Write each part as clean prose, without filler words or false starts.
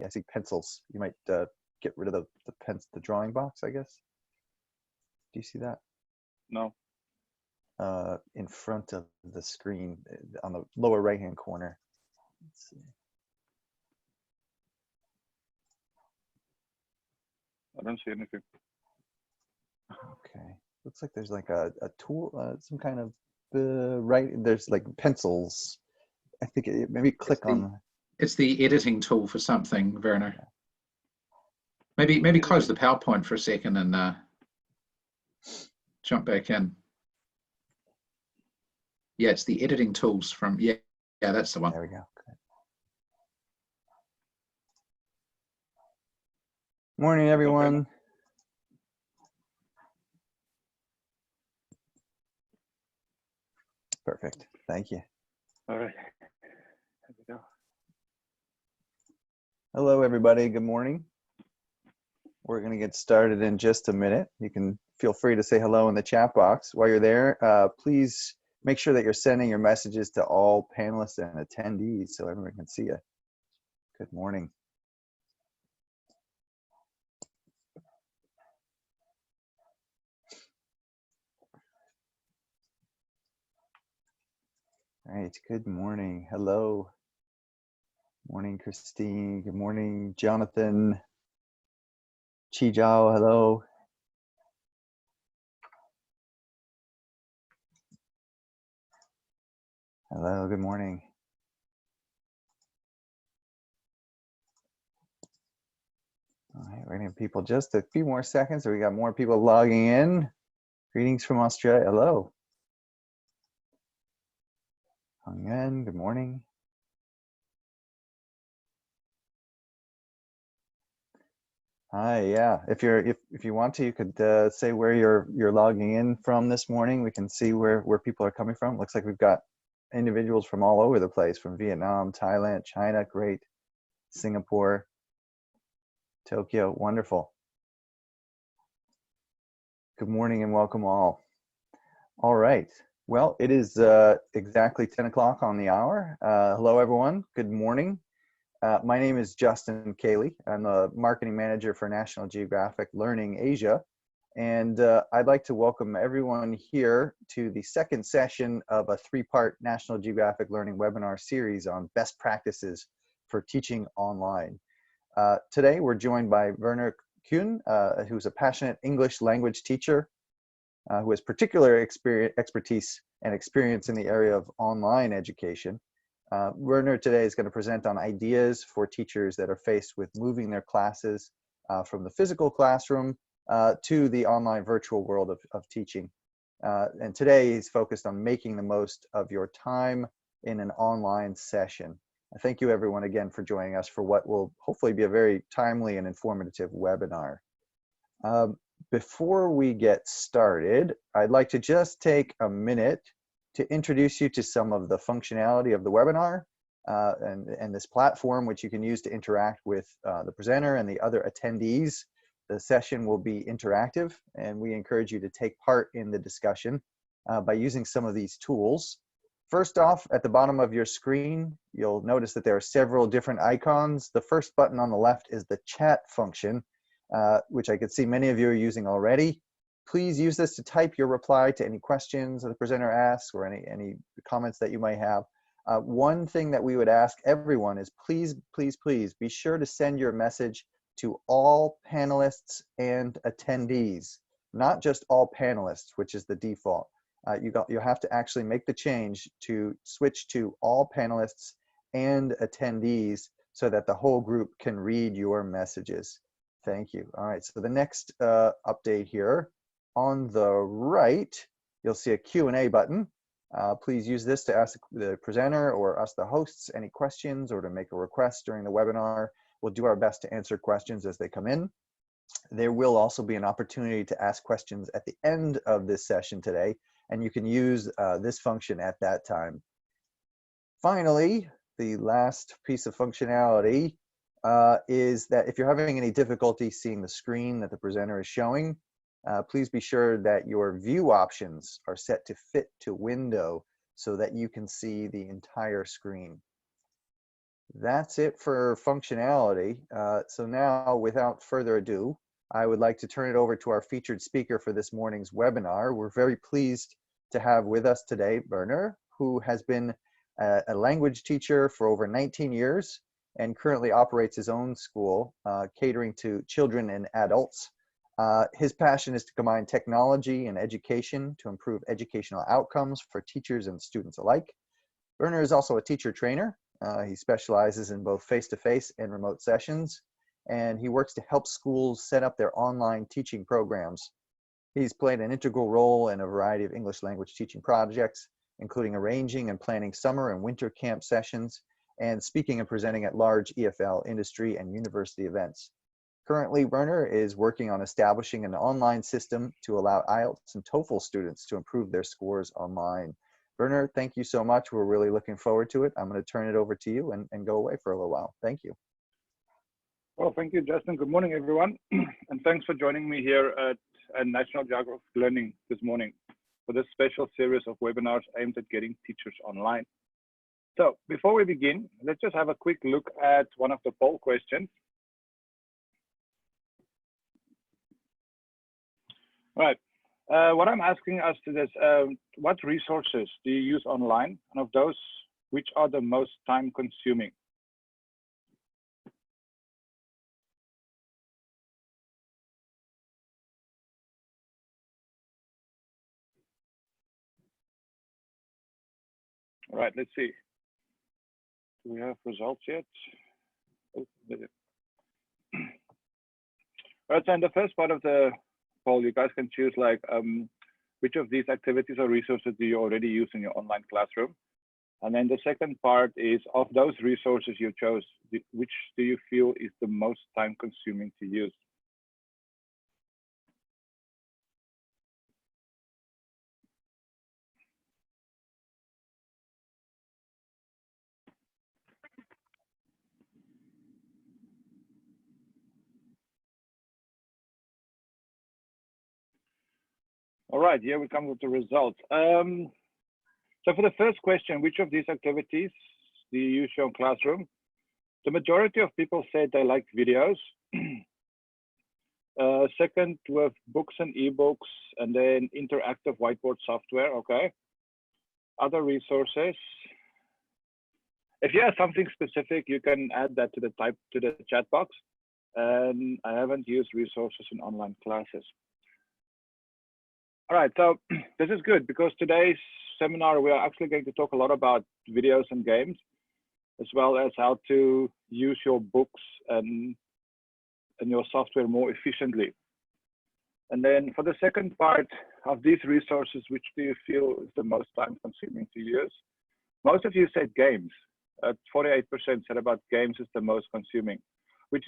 I see pencils. You might get rid of the drawing box, I guess. Do you see that? No. In front of the screen on the lower right-hand corner. Let's see. I don't see anything. Okay. Looks like there's like a tool, some kind of there's like pencils. I think maybe click on. It's the editing tool for something, Werner. Maybe close the PowerPoint for a second and jump back in. Yeah, it's the editing tools from, yeah, that's the one. There we go. Good. Morning, everyone. Okay. Perfect. Thank you. All right. Here we go. Hello, everybody. Good morning. We're going to get started in just a minute. You can feel free to say hello in the chat box. While you're there, please make sure that you're sending your messages to all panelists and attendees so everyone can see you. Good morning. All right, good morning. Hello. Morning, Christine. Good morning, Jonathan. Chi Jiao, hello. Hello, good morning. All right, we're gonna give people just a few more seconds, so we got more people logging in. Greetings from Australia. Hello. Hong Yuan, good morning. Hi, yeah. If you want to, you could say where you're logging in from this morning. We can see where people are coming from. Looks like we've got individuals from all over the place, from Vietnam, Thailand, China, great, Singapore, Tokyo, wonderful. Good morning and welcome all. All right. Well, it is exactly 10 o'clock on the hour. Hello, everyone. Good morning. My name is Justin Cayley. I'm the marketing manager for National Geographic Learning Asia. And I'd like to welcome everyone here to the second session of a three-part National Geographic Learning webinar series on best practices for teaching online. Today, we're joined by Werner Kuhn, who's a passionate English language teacher who has particular expertise and experience in the area of online education. Werner today is going to present on ideas for teachers that are faced with moving their classes from the physical classroom to the online virtual world of teaching. And today he's focused on making the most of your time in an online session. Thank you everyone again for joining us for what will hopefully be a very timely and informative webinar. Before we get started, I'd like to just take a minute to introduce you to some of the functionality of the webinar and this platform, which you can use to interact with the presenter and the other attendees. The session will be interactive, and we encourage you to take part in the discussion by using some of these tools. First off, at the bottom of your screen, you'll notice that there are several different icons. The first button on the left is the chat function, which I could see many of you are using already. Please use this to type your reply to any questions that the presenter asks or any comments that you might have. One thing that we would ask everyone is please, please, please be sure to send your message to all panelists and attendees, not just all panelists, which is the default. You have to actually make the change to switch to all panelists and attendees so that the whole group can read your messages. Thank you. All right, so the next update here. On the right, you'll see a Q&A button. Please use this to ask the presenter or us, the hosts, any questions or to make a request during the webinar. We'll do our best to answer questions as they come in. There will also be an opportunity to ask questions at the end of this session today, and you can use this function at that time. Finally, the last piece of functionality is that if you're having any difficulty seeing the screen that the presenter is showing, please be sure that your view options are set to fit to window so that you can see the entire screen. That's it for functionality. So now, without further ado, I would like to turn it over to our featured speaker for this morning's webinar. We're very pleased to have with us today Werner, who has been a language teacher for over 19 years and currently operates his own school, catering to children and adults. His passion is to combine technology and education to improve educational outcomes for teachers and students alike. Werner is also a teacher trainer. He specializes in both face-to-face and remote sessions, and he works to help schools set up their online teaching programs. He's played an integral role in a variety of English language teaching projects, including arranging and planning summer and winter camp sessions, and speaking and presenting at large EFL industry and university events. Currently, Werner is working on establishing an online system to allow IELTS and TOEFL students to improve their scores online. Werner, thank you so much. We're really looking forward to it. I'm going to turn it over to you and go away for a little while. Thank you. Well, thank you, Justin. Good morning, everyone. And thanks for joining me here at National Geographic Learning this morning for this special series of webinars aimed at getting teachers online. So before we begin, let's just have a quick look at one of the poll questions. All right. What I'm asking us is, what resources do you use online? And of those, which are the most time consuming? All right, let's see. Do we have results yet? Oh, there it is. All right, so in the first part of the poll, you guys can choose like which of these activities or resources do you already use in your online classroom? And then the second part is, of those resources you chose, which do you feel is the most time consuming to use? All right, here we come with the results. So for the first question, which of these activities do you use in your classroom? The majority of people said they like videos. Second, with books and ebooks, and then interactive whiteboard software. Okay. Other resources. If you have something specific, you can add that to the chat box. And I haven't used resources in online classes. All right, so this is good because today's seminar, we are actually going to talk a lot about videos and games, as well as how to use your books and your software more efficiently. And then for the second part of these resources, which do you feel is the most time consuming to use? Most of you said games. 48% said about games is the most consuming, which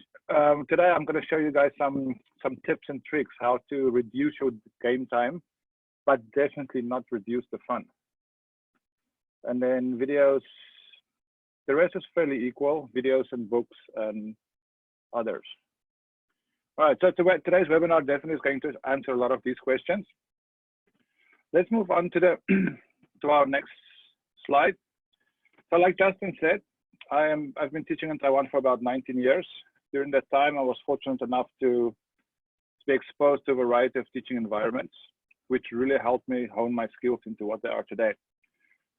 today I'm going to show you guys some tips and tricks how to reduce your game time, but definitely not reduce the fun. And then videos, the rest is fairly equal, videos and books and others. All right, so today's webinar definitely is going to answer a lot of these questions. Let's move on to to our next slide. So like Justin said, I've been teaching in Taiwan for about 19 years. During that time, I was fortunate enough to be exposed to a variety of teaching environments, which really helped me hone my skills into what they are today.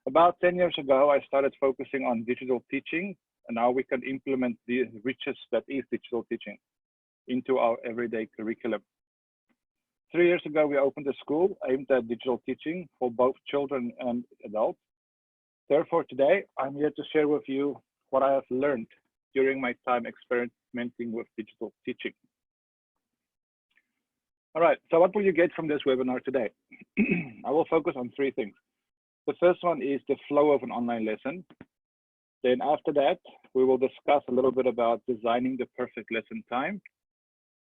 About 10 years ago, I started focusing on digital teaching, and how we can implement the riches that is digital teaching into our everyday curriculum. 3 years ago, we opened a school aimed at digital teaching for both children and adults. Therefore, today, I'm here to share with you what I have learned during my time experimenting with digital teaching. All right, so what will you get from this webinar today? I will focus on three things. The first one is the flow of an online lesson. Then after that, we will discuss a little bit about designing the perfect lesson time.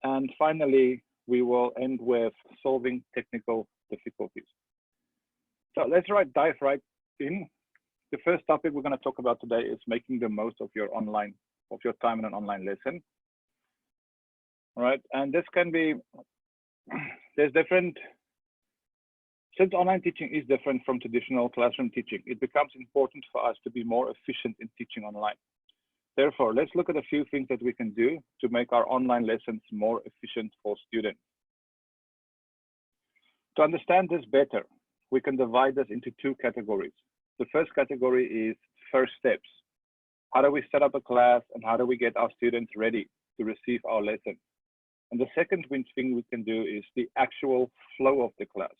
And finally, we will end with solving technical difficulties. So let's dive right in. The first topic we're going to talk about today is making the most of your time in an online lesson. All right, and this can be, since online teaching is different from traditional classroom teaching, it becomes important for us to be more efficient in teaching online. Therefore, let's look at a few things that we can do to make our online lessons more efficient for students. To understand this better, we can divide this into two categories. The first category is first steps. How do we set up a class and how do we get our students ready to receive our lesson? And the second thing we can do is the actual flow of the class.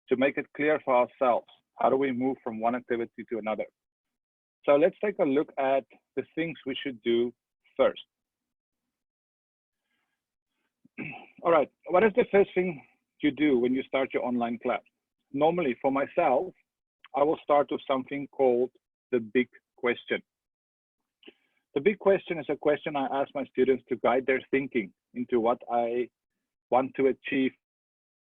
To make it clear for ourselves, how do we move from one activity to another? So let's take a look at the things we should do first. All right, what is the first thing you do when you start your online class? Normally, for myself, I will start with something called the big question. The big question is a question I ask my students to guide their thinking into what I want to achieve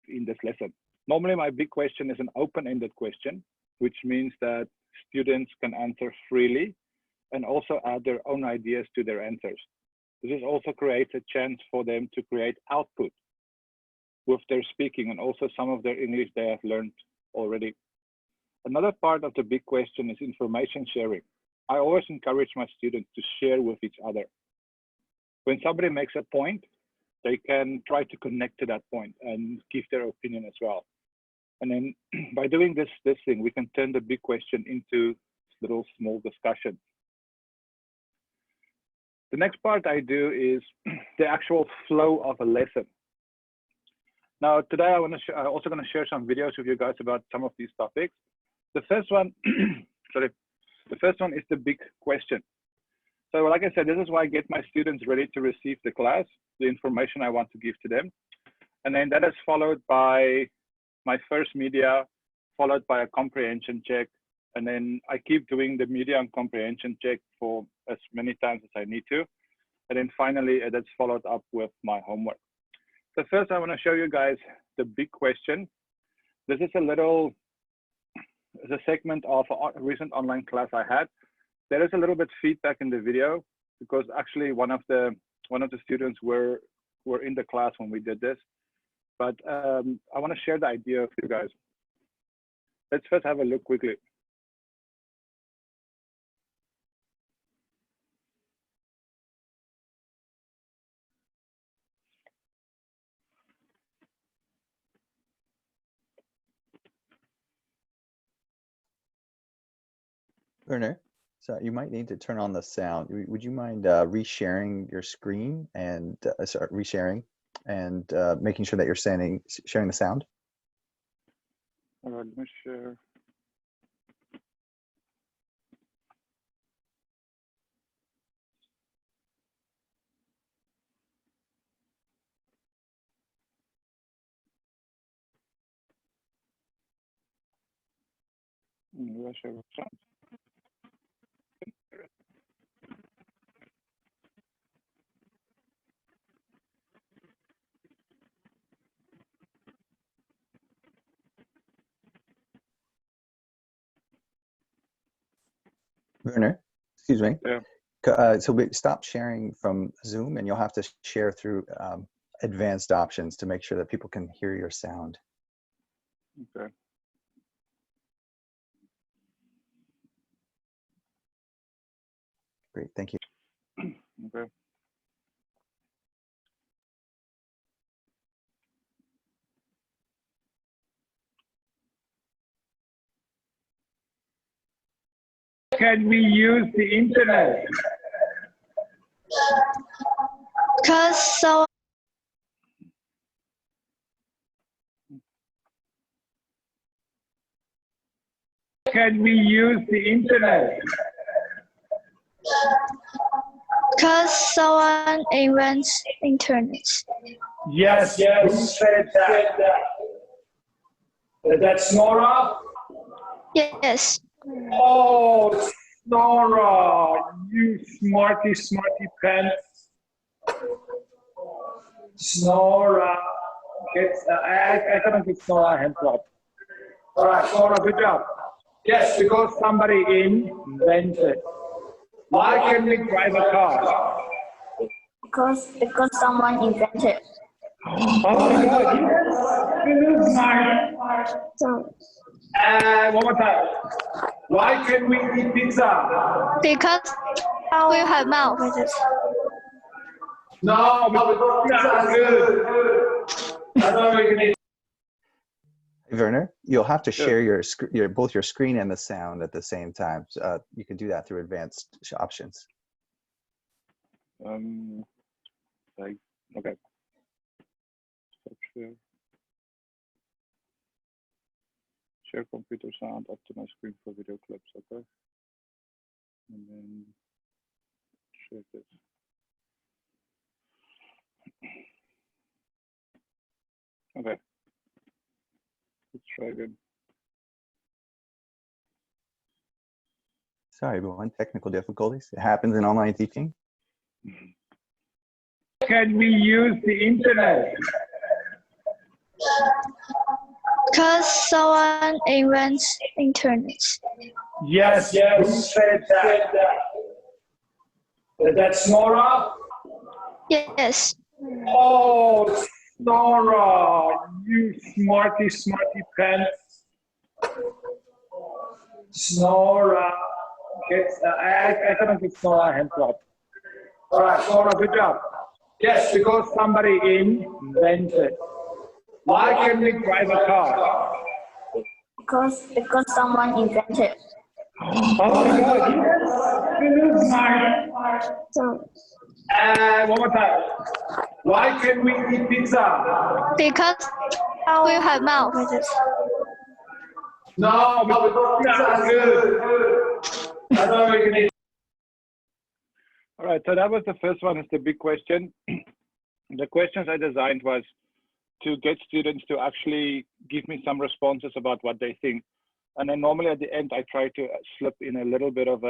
in this lesson. Normally, my big question is an open-ended question, which means that students can answer freely and also add their own ideas to their answers. This also creates a chance for them to create output with their speaking and also some of their English they have learned already. Another part of the big question is information sharing. I always encourage my students to share with each other. When somebody makes a point, they can try to connect to that point and give their opinion as well. And then by doing this thing, we can turn the big question into little small discussions. The next part I do is the actual flow of a lesson. Now, today I'm also going to share some videos with you guys about some of these topics. The first one, the first one is the big question. So like I said, this is why I get my students ready to receive the class, the information I want to give to them. And then that is followed by my first media, followed by a comprehension check. And then I keep doing the media and comprehension check for as many times as I need to. And then finally, that's followed up with my homework. So first, I want to show you guys the big question. This is a segment of a recent online class I had. There is a little bit feedback in the video because actually one of the students were in the class when we did this. But I want to share the idea with you guys. Let's first have a look quickly. Werner, so you might need to turn on the sound. Would you mind resharing your screen and resharing and making sure that you're sharing the sound? All right, let me share. Will I share the sound? Werner, excuse me. Yeah. So we stop sharing from Zoom and you'll have to share through advanced options to make sure that people can hear your sound. Okay. Great, thank you. Okay. Can we use the internet? Can we use the internet? Because someone invents internet. Yes, who said that? That's Nora? Yes. Oh, Nora, you smarty pants. Snora. I couldn't get Snora hands up. All right, Nora, good job. Yes, because somebody invented. Why can we drive a car? Because someone invented. Oh my God, yes. This is smart. So, One more time. Why can we eat pizza? because will have mouth. No, that's good. That's all we can eat. Werner, you'll have to Sure. share your both your screen and the sound at the same time. You can do that through advanced options. Okay. Stop share. Share computer sound, optimize screen for video clips. Okay. And then share this. Okay. Let's try again. Sorry, everyone, technical difficulties. It happens in online teaching. Can we use the internet? Because someone invents internet. Yes, who said that? That's Nora? Yes. Oh, Nora, you smarty pants. Nora. I cannot give Nora a hand clap. All right, Nora, good job. Yes, because somebody invented. Why can we drive a car? Because someone invented. Oh my God, yes, this is smart. So One more time. Why can we eat pizza? because will have mouth. No, because pizza is good. That's all we can eat. All right, so that was the first one. It's the big question. The questions I designed was to get students to actually give me some responses about what they think. And then normally at the end, I try to slip in a little bit of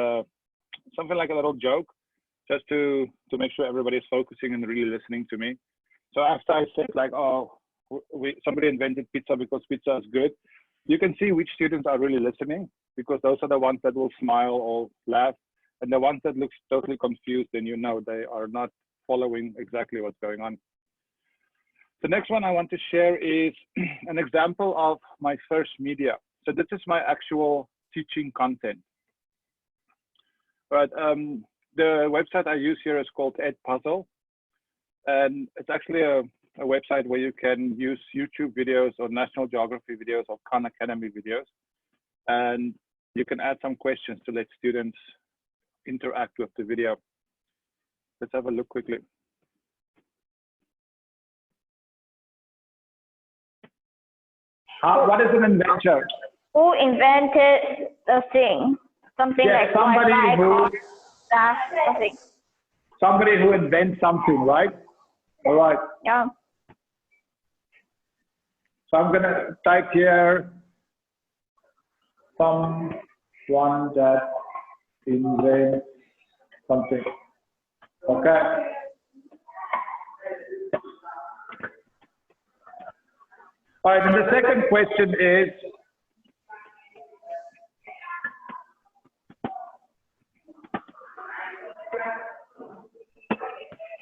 something like a little joke, just to make sure everybody's focusing and really listening to me. So after I said like, oh, somebody invented pizza because pizza is good, you can see which students are really listening, because those are the ones that will smile or laugh. And the ones that look totally confused, then you know they are not following exactly what's going on. The next one I want to share is an example of my first media. So this is my actual teaching content. But the website I use here is called Edpuzzle. And it's actually a website where you can use YouTube videos or National Geography videos or Khan Academy videos. And you can add some questions to let students interact with the video. Let's have a look quickly. What is an inventor? Who invented the thing? Something Yes, like somebody Wi-Fi, who something. somebody who invents something, right? All right. Yeah. So I'm gonna type here someone that invents something. Okay. All right, and the second question is,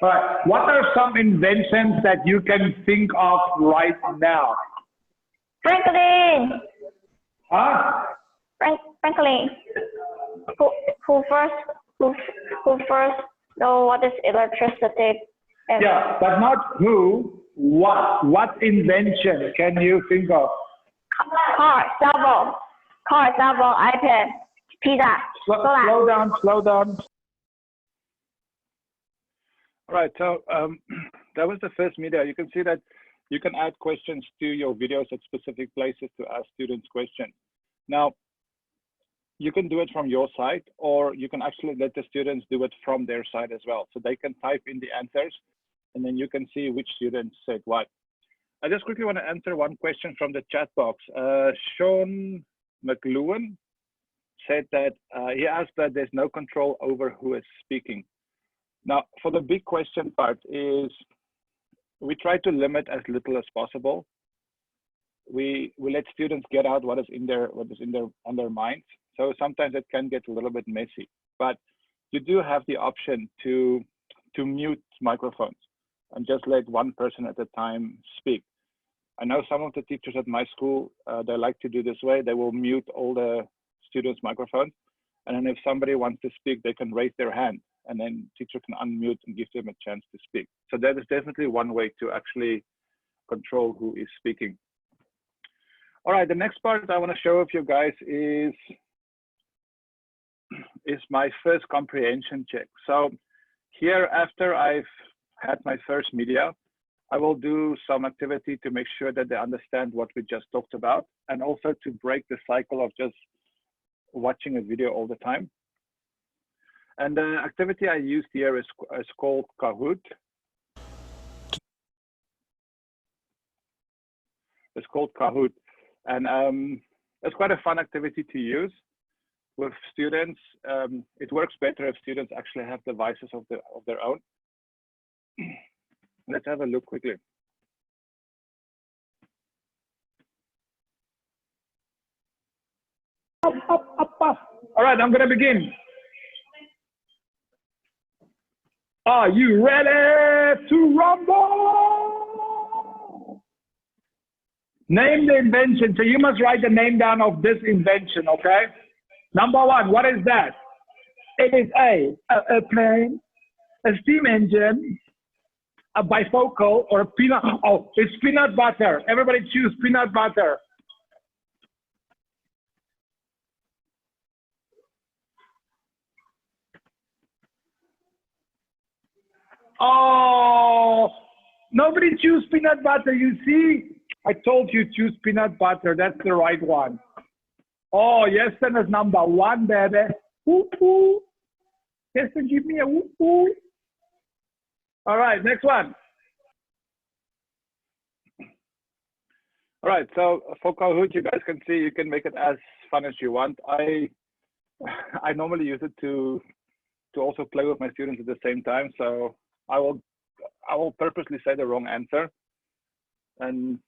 all right, what are some inventions that you can think of right now? Franklin. Huh? Franklin. Who first know what is electricity? And Yeah, but not who, what. What invention can you think of? car, cell phone, iPad, pizza. Slow down. All right, so that was the first media. You can see that you can add questions to your videos at specific places to ask students questions. Now, you can do it from your side, or you can actually let the students do it from their side as well. So they can type in the answers, and then you can see which students said what. I just quickly want to answer one question from the chat box. Sean McLuhan said that he asked that there's no control over who is speaking. Now, for the big question part is, we try to limit as little as possible. We let students get out what is on their minds. So sometimes it can get a little bit messy, but you do have the option to mute microphones and just let one person at a time speak. I know some of the teachers at my school, they like to do this way. They will mute all the students' microphones, And then if somebody wants to speak, they can raise their hand, and then teacher can unmute and give them a chance to speak. So that is definitely one way to actually control who is speaking. All right, the next part I want to show of you guys is my first comprehension check. So here, after I've had my first media, I will do some activity to make sure that they understand what we just talked about, and also to break the cycle of just watching a video all the time. And the activity I used here is called Kahoot. It's called Kahoot. And it's quite a fun activity to use with students. It works better if students actually have devices of their own. Let's have a look quickly. All right, I'm gonna begin. Are you ready to rumble? Name the invention. So you must write the name down of this invention, okay? Number one, what is that? It is a plane, a steam engine, a bifocal, or a peanut. Oh, it's peanut butter. Everybody choose peanut butter. Oh, nobody choose peanut butter. You see, I told you choose peanut butter. That's the right one. Oh, Yeston is number one, baby. Woo woo. Yeston, give me a woo woo. All right, next one. All right, so for Kahoot, you guys can see you can make it as fun as you want. I normally use it to also play with my students at the same time. So I will purposely say the wrong answer. And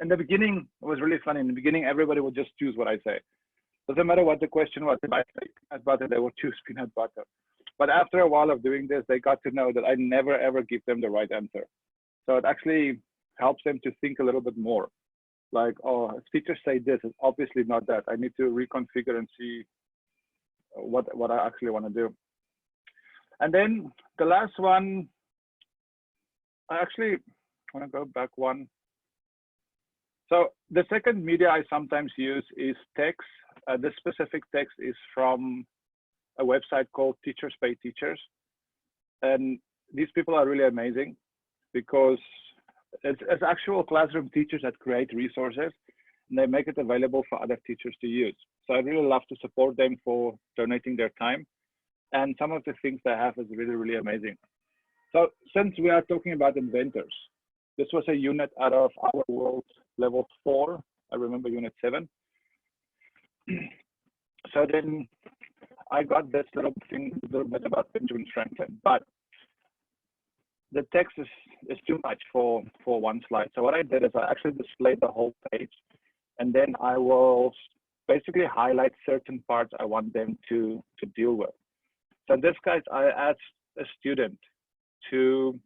in the beginning, it was really funny. In the beginning, everybody would just choose what I say. Doesn't matter what the question was. If I say peanut butter, they would choose peanut butter. But after a while of doing this, they got to know that I never ever give them the right answer. So it actually helps them to think a little bit more. Like, oh, if teachers say this, it's obviously not that. I need to reconfigure and see what I actually want to do. And then the last one, I actually want to go back one. So the second media I sometimes use is text. This specific text is from a website called Teachers Pay Teachers. And these people are really amazing because it's actual classroom teachers that create resources and they make it available for other teachers to use. So I really love to support them for donating their time. And some of the things they have is really, really amazing. So since we are talking about inventors, this was a unit out of our world level 4. I remember unit 7. So then I got this little bit about Benjamin Franklin, but the text is too much for one slide. So what I did is I actually displayed the whole page, and then I will basically highlight certain parts I want them to deal with. So in this case, I asked a student to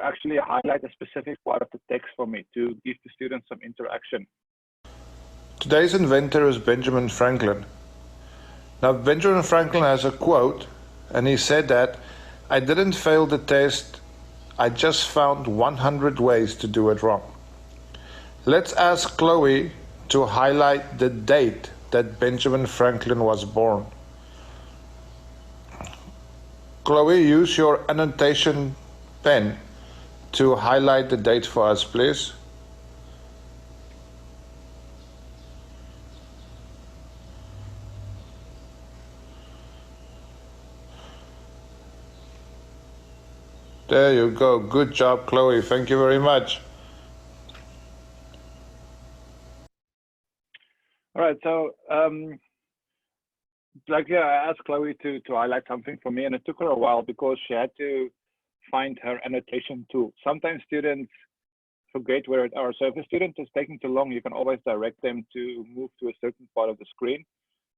actually highlight a specific part of the text for me to give the students some interaction. Today's inventor is Benjamin Franklin. Now, Benjamin Franklin has a quote, and he said that, "I didn't fail the test, I just found 100 ways to do it wrong." Let's ask Chloe to highlight the date that Benjamin Franklin was born. Chloe, use your annotation pen to highlight the date for us, please. There you go. Good job, Chloe. Thank you very much. All right, so I asked Chloe to highlight something for me, and it took her a while because she had to find her annotation tool. Sometimes students forget where it are. So if a student is taking too long, you can always direct them to move to a certain part of the screen.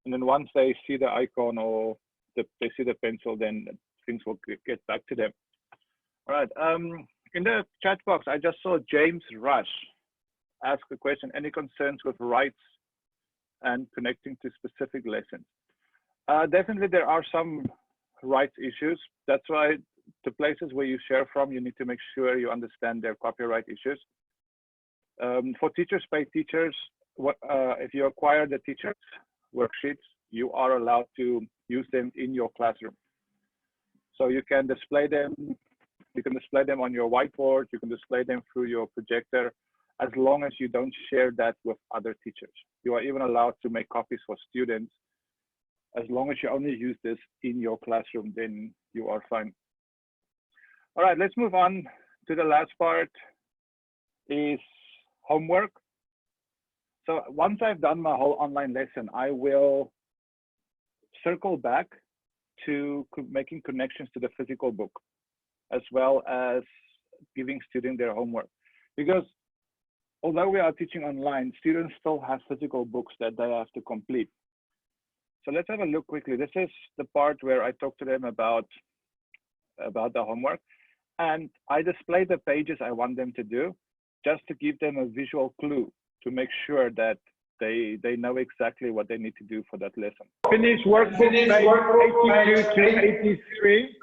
And then once they see the icon or they see the pencil, then things will get back to them. All right, in the chat box, I just saw James Rush ask a question, any concerns with rights and connecting to specific lessons? Definitely, there are some rights issues. That's why the places where you share from, you need to make sure you understand their copyright issues. For teachers, paid teachers, if you acquire the teachers' worksheets, you are allowed to use them in your classroom. So you can display them. You can display them on your whiteboard. You can display them through your projector, as long as you don't share that with other teachers. You are even allowed to make copies for students. As long as you only use this in your classroom, then you are fine. All right, let's move on to the last part, is homework. So once I've done my whole online lesson, I will circle back to making connections to the physical book, as well as giving students their homework. Because although we are teaching online, students still have physical books that they have to complete. So let's have a look quickly. This is the part where I talk to them about the homework. And I display the pages I want them to do, just to give them a visual clue to make sure that they know exactly what they need to do for that lesson. Finish workbook page 82 to 83.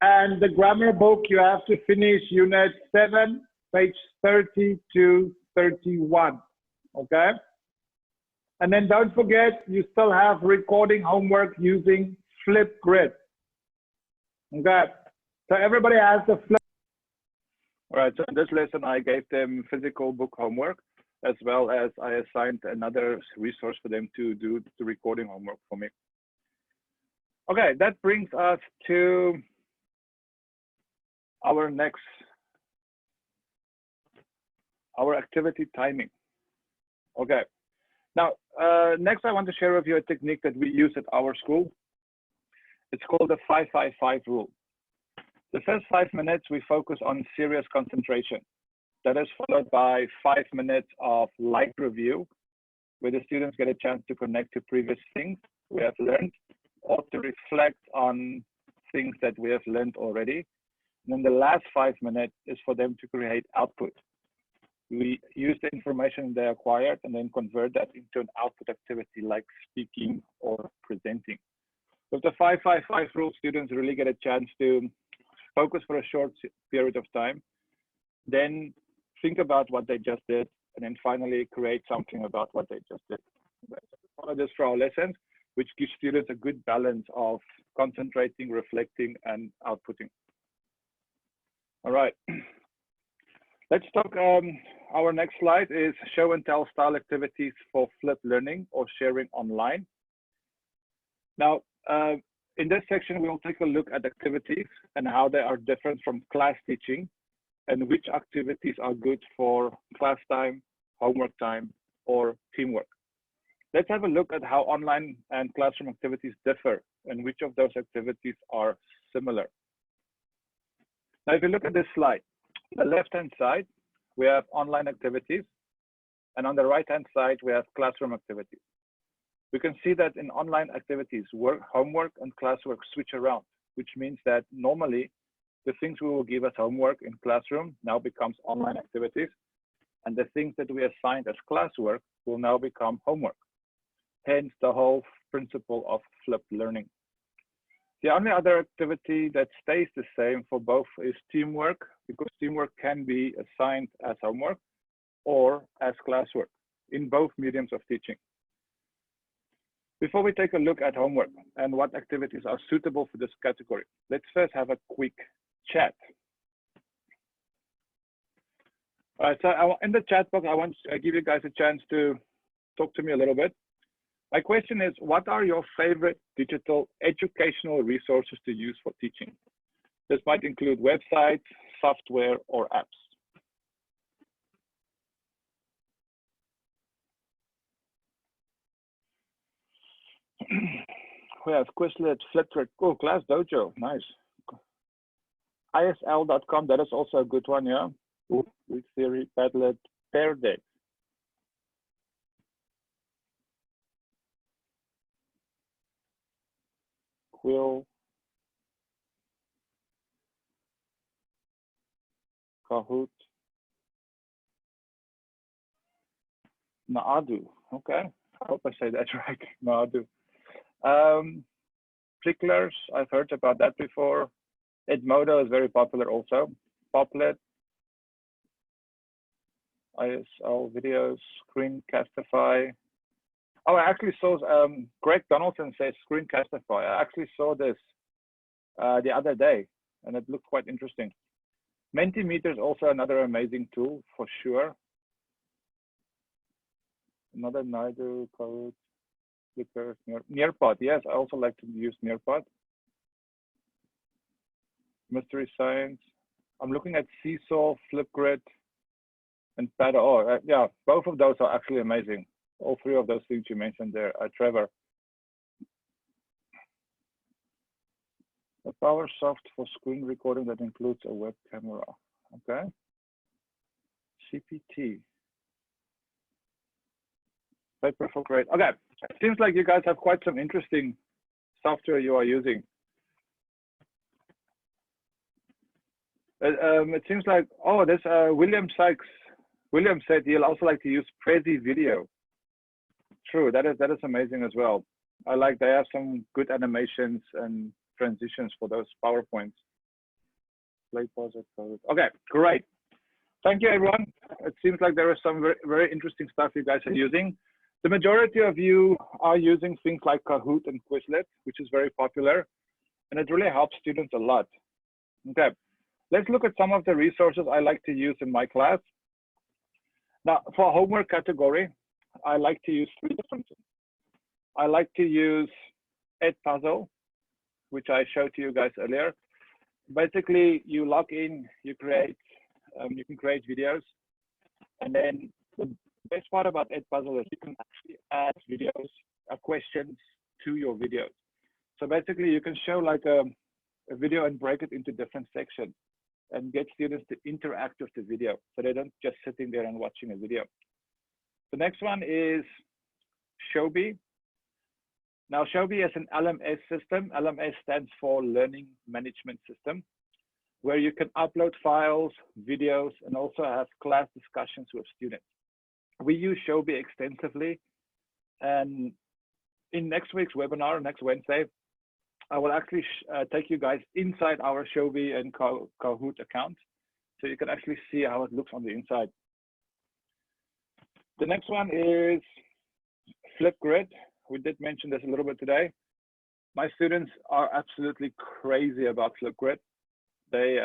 And the grammar book, you have to finish unit 7, page 30 to 31, okay? And then don't forget, you still have recording homework using Flipgrid, okay? So everybody has the flip. All right, so in this lesson, I gave them physical book homework, as well as I assigned another resource for them to do the recording homework for me. Okay, that brings us to our activity timing. Okay, now next I want to share with you a technique that we use at our school. It's called the 5-5-5 rule. The first 5 minutes we focus on serious concentration. That is followed by 5 minutes of light review, where the students get a chance to connect to previous things we have learned, or to reflect on things that we have learned already. And then the last 5 minutes is for them to create output. We use the information they acquired and then convert that into an output activity like speaking or presenting. With the 5-5-5 rule, students really get a chance to focus for a short period of time, then think about what they just did, and then finally create something about what they just did. Follow this for our lessons, which gives students a good balance of concentrating, reflecting, and outputting. All right. Let's talk, our next slide is show and tell style activities for flipped learning or sharing online. Now, in this section, we'll take a look at activities and how they are different from class teaching, and which activities are good for class time, homework time, or teamwork. Let's have a look at how online and classroom activities differ and which of those activities are similar. Now, if you look at this slide, the left-hand side, we have online activities, and on the right-hand side, we have classroom activities. We can see that in online activities, homework and classwork switch around, which means that normally the things we will give as homework in classroom now becomes online activities, and the things that we assigned as classwork will now become homework. Hence the whole principle of flipped learning. The only other activity that stays the same for both is teamwork, because teamwork can be assigned as homework or as classwork in both mediums of teaching. Before we take a look at homework and what activities are suitable for this category, let's first have a quick chat. All right, so in the chat box, I want to give you guys a chance to talk to me a little bit. My question is, what are your favorite digital educational resources to use for teaching? This might include websites, software, or apps. We have Quizlet, Flipgrid, oh, Class Dojo, nice. ISL.com, that is also a good one, yeah. Week Theory, Padlet, Pear Day. Quill, Kahoot, Naadu, okay. I hope I say that right, Naadu. Flicklers, I've heard about that before. Edmodo is very popular also. Poplet, ISL videos, Screencastify. Oh, I actually saw, Greg Donaldson says Screencastify. I actually saw this the other day, and it looked quite interesting. Mentimeter is also another amazing tool for sure. Another Naidu code, Flickr, Nearpod. Yes, I also like to use Nearpod. Mystery Science. I'm looking at Seesaw, Flipgrid, and Pada. Oh, yeah, both of those are actually amazing. All three of those things you mentioned there, Trevor. A PowerSoft for screen recording that includes a web camera. Okay. CPT. Paper for grade. Okay. It seems like you guys have quite some interesting software you are using. It seems like, oh, there's William Sykes. William said he'll also like to use Prezi Video. True, that is amazing as well. I like, they have some good animations and transitions for those PowerPoints. Play, pause, code. Okay, great. Thank you, everyone. It seems like there is some very, very interesting stuff you guys are using. The majority of you are using things like Kahoot and Quizlet, which is very popular, and it really helps students a lot. Okay, let's look at some of the resources I like to use in my class. Now, for homework category, I like to use 3 different things. I like to use Edpuzzle, which I showed to you guys earlier. Basically, you log in, you create, you can create videos, and then the best part about Edpuzzle is you can actually add videos, questions to your videos. So basically, you can show like a video and break it into different sections and get students to interact with the video, so they don't just sitting there and watching a video. The next one is Shobi. Now, Shobi is an LMS system. LMS stands for Learning Management System, where you can upload files, videos, and also have class discussions with students. We use Shobi extensively. And in next week's webinar, next Wednesday, I will actually take you guys inside our Shobi and Kahoot account, so you can actually see how it looks on the inside. The next one is Flipgrid. We did mention this a little bit today. My students are absolutely crazy about Flipgrid. They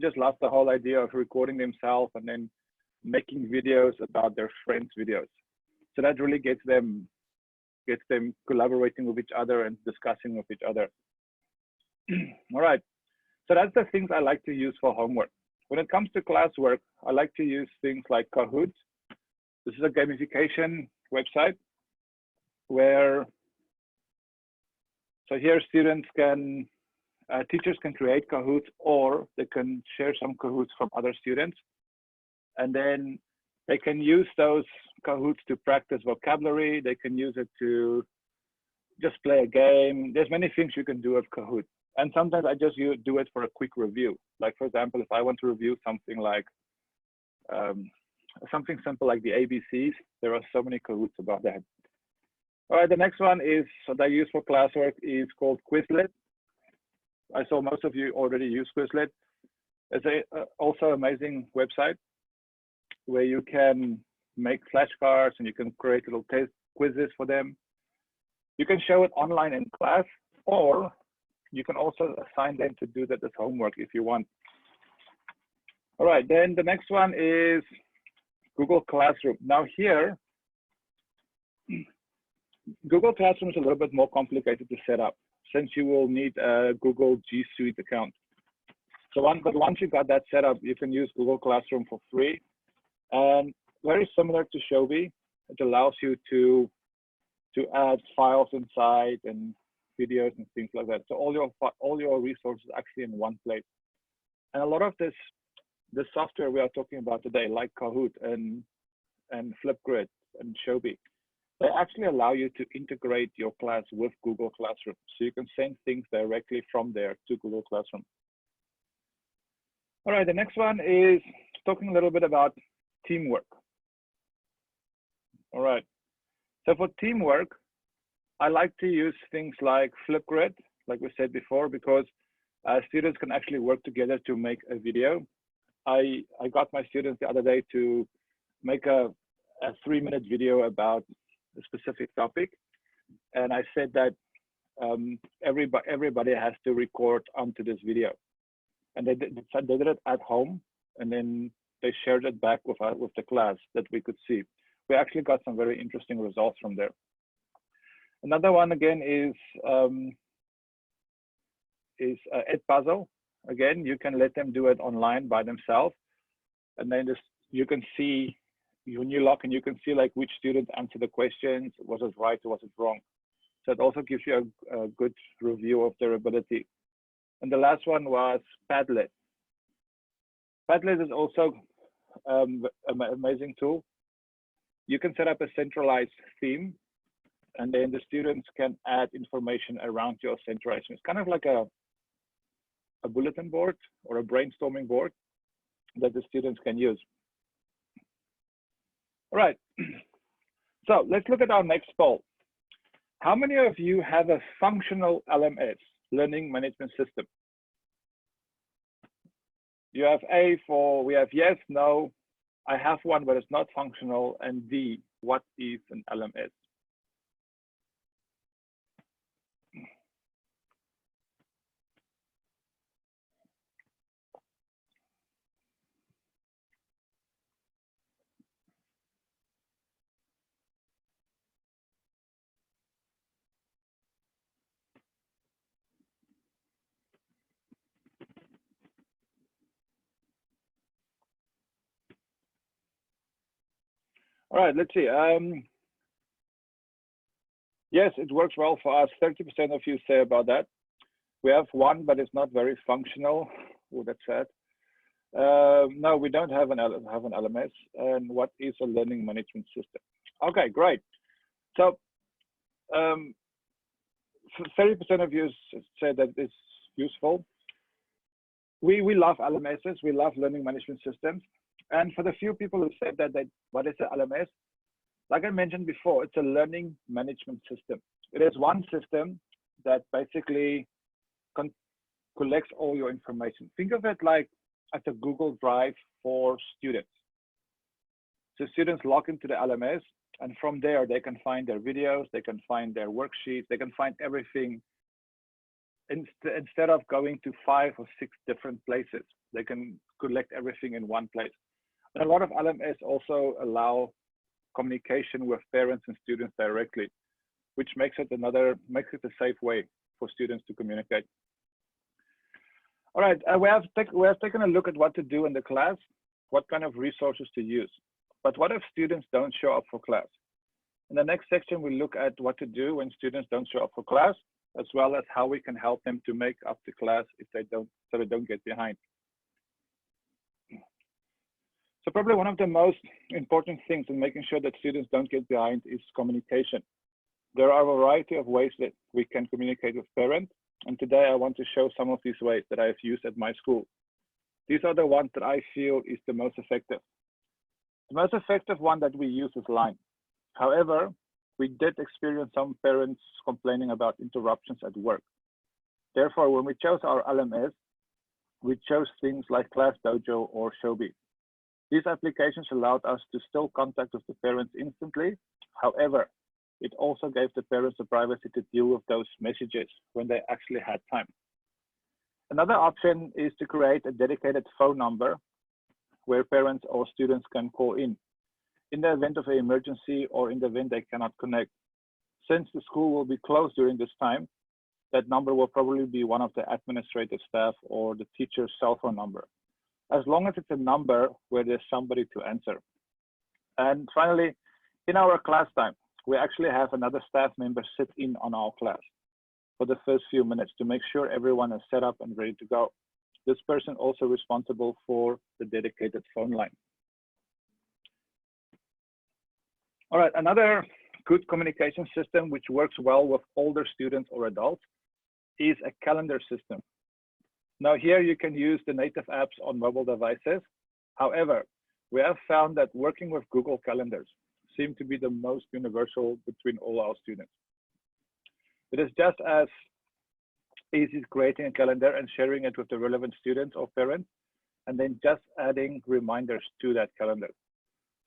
just love the whole idea of recording themselves and then making videos about their friends' videos. So that really gets them collaborating with each other and discussing with each other. All right, so that's the things I like to use for homework. When it comes to classwork, I like to use things like Kahoot. This is a gamification website where, so here students can, teachers can create Kahoots, or they can share some Kahoots from other students. And then they can use those Kahoots to practice vocabulary. They can use it to just play a game. There's many things you can do with Kahoot. And sometimes I just do it for a quick review. Like, for example, if I want to review something like, something simple like the ABCs, there are so many Kahoots about that. All right, the next one is that I use for classwork is called Quizlet. I saw most of you already use Quizlet. It's also amazing website where you can make flashcards and you can create little test quizzes for them. You can show it online in class, or you can also assign them to do that as homework if you want. All right, then the next one is Google Classroom. Now here, Google Classroom is a little bit more complicated to set up, since you will need a Google G Suite account. So once you got that set up, you can use Google Classroom for free. And very similar to Shobi, it allows you to add files inside and videos and things like that. So all your resources actually in one place. And a lot of the software we are talking about today, like Kahoot and Flipgrid and Shobi, they actually allow you to integrate your class with Google Classroom. So you can send things directly from there to Google Classroom. All right, the next one is talking a little bit about teamwork. All right, so for teamwork, I like to use things like Flipgrid, like we said before, because students can actually work together to make a video. I got my students the other day to make a 3-minute video about a specific topic. And I said that everybody has to record onto this video. And they did it at home, and then they shared it back with the class that we could see. We actually got some very interesting results from there. Another one again is Edpuzzle. Again, you can let them do it online by themselves, and then you can see, when you log in, you can see like which student answered the questions, was it right or was it wrong. So it also gives you a good review of their ability. And the last one was Padlet. Padlet is also an amazing tool. You can set up a centralized theme, and then the students can add information around your centralization. It's kind of like a bulletin board or a brainstorming board that the students can use. All right, so let's look at our next poll. How many of you have a functional LMS, learning management system? You have A for, we have yes, no, I have one, but it's not functional, and D, what is an LMS? All right, let's see. Yes, it works well for us. 30% of you say about that. We have one, but it's not very functional. Oh, that's sad. No, we don't have an LMS. And what is a learning management system? Okay, great. So 30% of you said that it's useful. We love LMSs. We love learning management systems. And for the few people who said that, what is an LMS? Like I mentioned before, it's a learning management system. It is one system that basically collects all your information. Think of it like as a Google Drive for students. So students log into the LMS, and from there they can find their videos, they can find their worksheets, they can find everything. Instead of going to 5 or 6 different places, they can collect everything in one place. And a lot of LMS also allow communication with parents and students directly, which makes it a safe way for students to communicate. All right, we have taken a look at what to do in the class, what kind of resources to use. But what if students don't show up for class? In the next section, we look at what to do when students don't show up for class, as well as how we can help them to make up the class if they don't, so they don't get behind. So probably one of the most important things in making sure that students don't get behind is communication. There are a variety of ways that we can communicate with parents. And today I want to show some of these ways that I've used at my school. These are the ones that I feel is the most effective. The most effective one that we use is Line. However, we did experience some parents complaining about interruptions at work. Therefore, when we chose our LMS, we chose things like ClassDojo or Shobi. These applications allowed us to still contact with the parents instantly. However, it also gave the parents the privacy to deal with those messages when they actually had time. Another option is to create a dedicated phone number where parents or students can call in the event of an emergency or in the event they cannot connect. Since the school will be closed during this time, that number will probably be one of the administrative staff or the teacher's cell phone number, as long as it's a number where there's somebody to answer. And finally, in our class time, we actually have another staff member sit in on our class for the first few minutes to make sure everyone is set up and ready to go. This person also responsible for the dedicated phone line. All right, another good communication system which works well with older students or adults is a calendar system. Now here you can use the native apps on mobile devices. However, we have found that working with Google Calendars seem to be the most universal between all our students. It is just as easy as creating a calendar and sharing it with the relevant students or parents, and then just adding reminders to that calendar.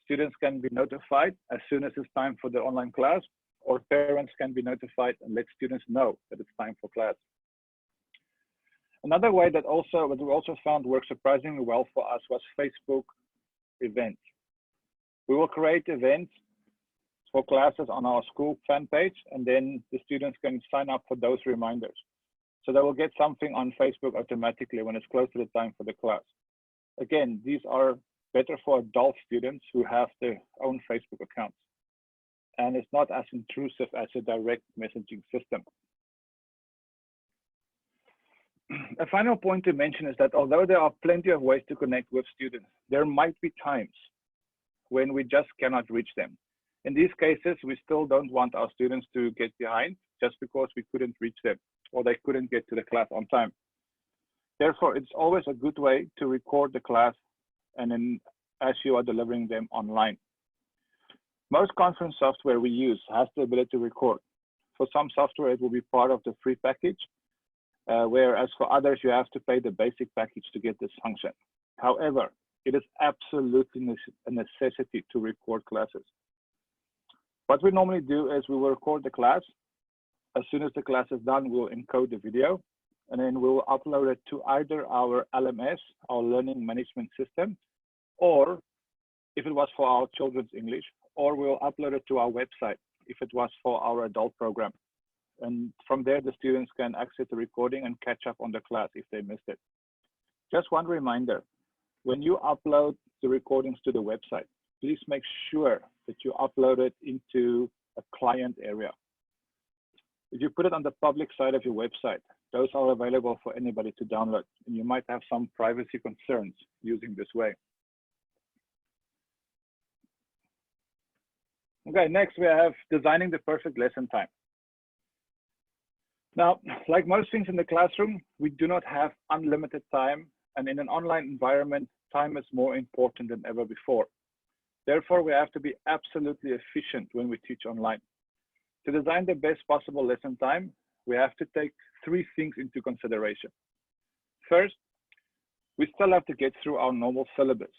Students can be notified as soon as it's time for the online class, or parents can be notified and let students know that it's time for class. Another way that we also found worked surprisingly well for us was Facebook events. We will create events for classes on our school fan page, and then the students can sign up for those reminders. So they will get something on Facebook automatically when it's close to the time for the class. Again, these are better for adult students who have their own Facebook accounts. And it's not as intrusive as a direct messaging system. A final point to mention is that although there are plenty of ways to connect with students, there might be times when we just cannot reach them. In these cases, we still don't want our students to get behind just because we couldn't reach them or they couldn't get to the class on time. Therefore, it's always a good way to record the class and then as you are delivering them online. Most conference software we use has the ability to record. For some software, it will be part of the free package, whereas for others, you have to pay the basic package to get this function. However, it is absolutely a necessity to record classes. What we normally do is we will record the class. As soon as the class is done, we'll encode the video, and then we'll upload it to either our LMS, our learning management system, or if it was for our children's English, or we'll upload it to our website if it was for our adult program. And from there, the students can access the recording and catch up on the class if they missed it. Just one reminder, when you upload the recordings to the website, please make sure that you upload it into a client area. If you put it on the public side of your website, those are available for anybody to download, and you might have some privacy concerns using this way. Okay, next we have designing the perfect lesson time. Now, like most things in the classroom, we do not have unlimited time, and in an online environment, time is more important than ever before. Therefore, we have to be absolutely efficient when we teach online. To design the best possible lesson time, we have to take three things into consideration. First, we still have to get through our normal syllabus.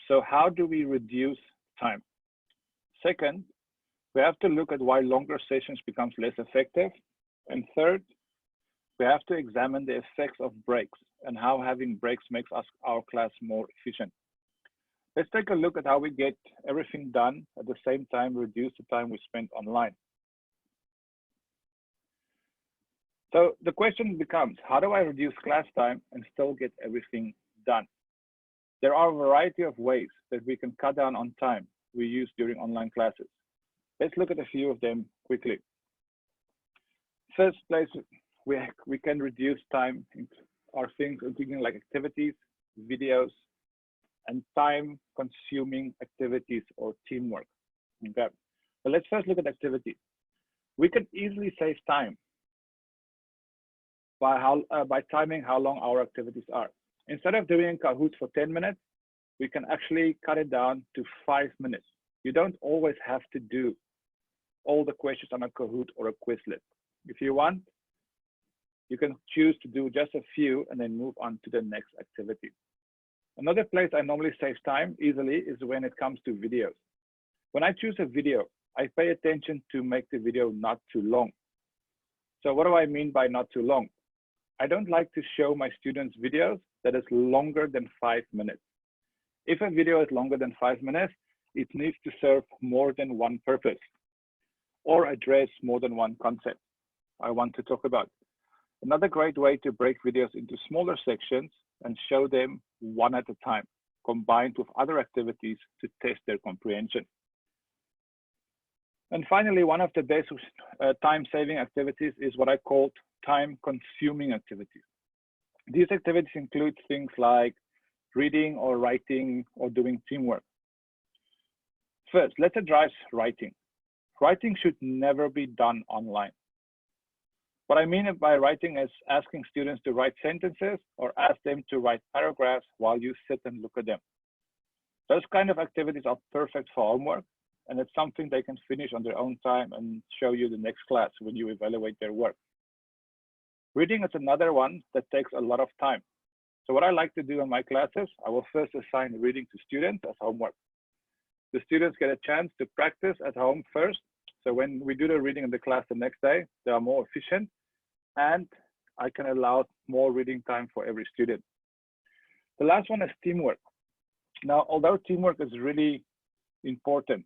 So how do we reduce time? Second, we have to look at why longer sessions becomes less effective. And third, we have to examine the effects of breaks and how having breaks makes our class more efficient. Let's take a look at how we get everything done at the same time, reduce the time we spend online. So the question becomes, how do I reduce class time and still get everything done? There are a variety of ways that we can cut down on time we use during online classes. Let's look at a few of them quickly. First place, we can reduce time are things including like activities, videos, and time-consuming activities or teamwork. Okay, so let's first look at activities. We can easily save time by timing how long our activities are. Instead of doing Kahoot for 10 minutes, we can actually cut it down to 5 minutes. You don't always have to do all the questions on a Kahoot or a Quizlet. If you want, you can choose to do just a few and then move on to the next activity. Another place I normally save time easily is when it comes to videos. When I choose a video, I pay attention to make the video not too long. So what do I mean by not too long? I don't like to show my students videos that is longer than 5 minutes. If a video is longer than 5 minutes, it needs to serve more than one purpose or address more than one concept I want to talk about. Another great way to break videos into smaller sections and show them one at a time, combined with other activities to test their comprehension. And finally, one of the best time-saving activities is what I call time-consuming activities. These activities include things like reading or writing or doing teamwork. First, let's address writing. Writing should never be done online. What I mean by writing is asking students to write sentences or ask them to write paragraphs while you sit and look at them. Those kind of activities are perfect for homework and it's something they can finish on their own time and show you the next class when you evaluate their work. Reading is another one that takes a lot of time. So what I like to do in my classes, I will first assign reading to students as homework. The students get a chance to practice at home first. So when we do the reading in the class the next day, they are more efficient, and I can allow more reading time for every student. The last one is teamwork. Now, although teamwork is really important,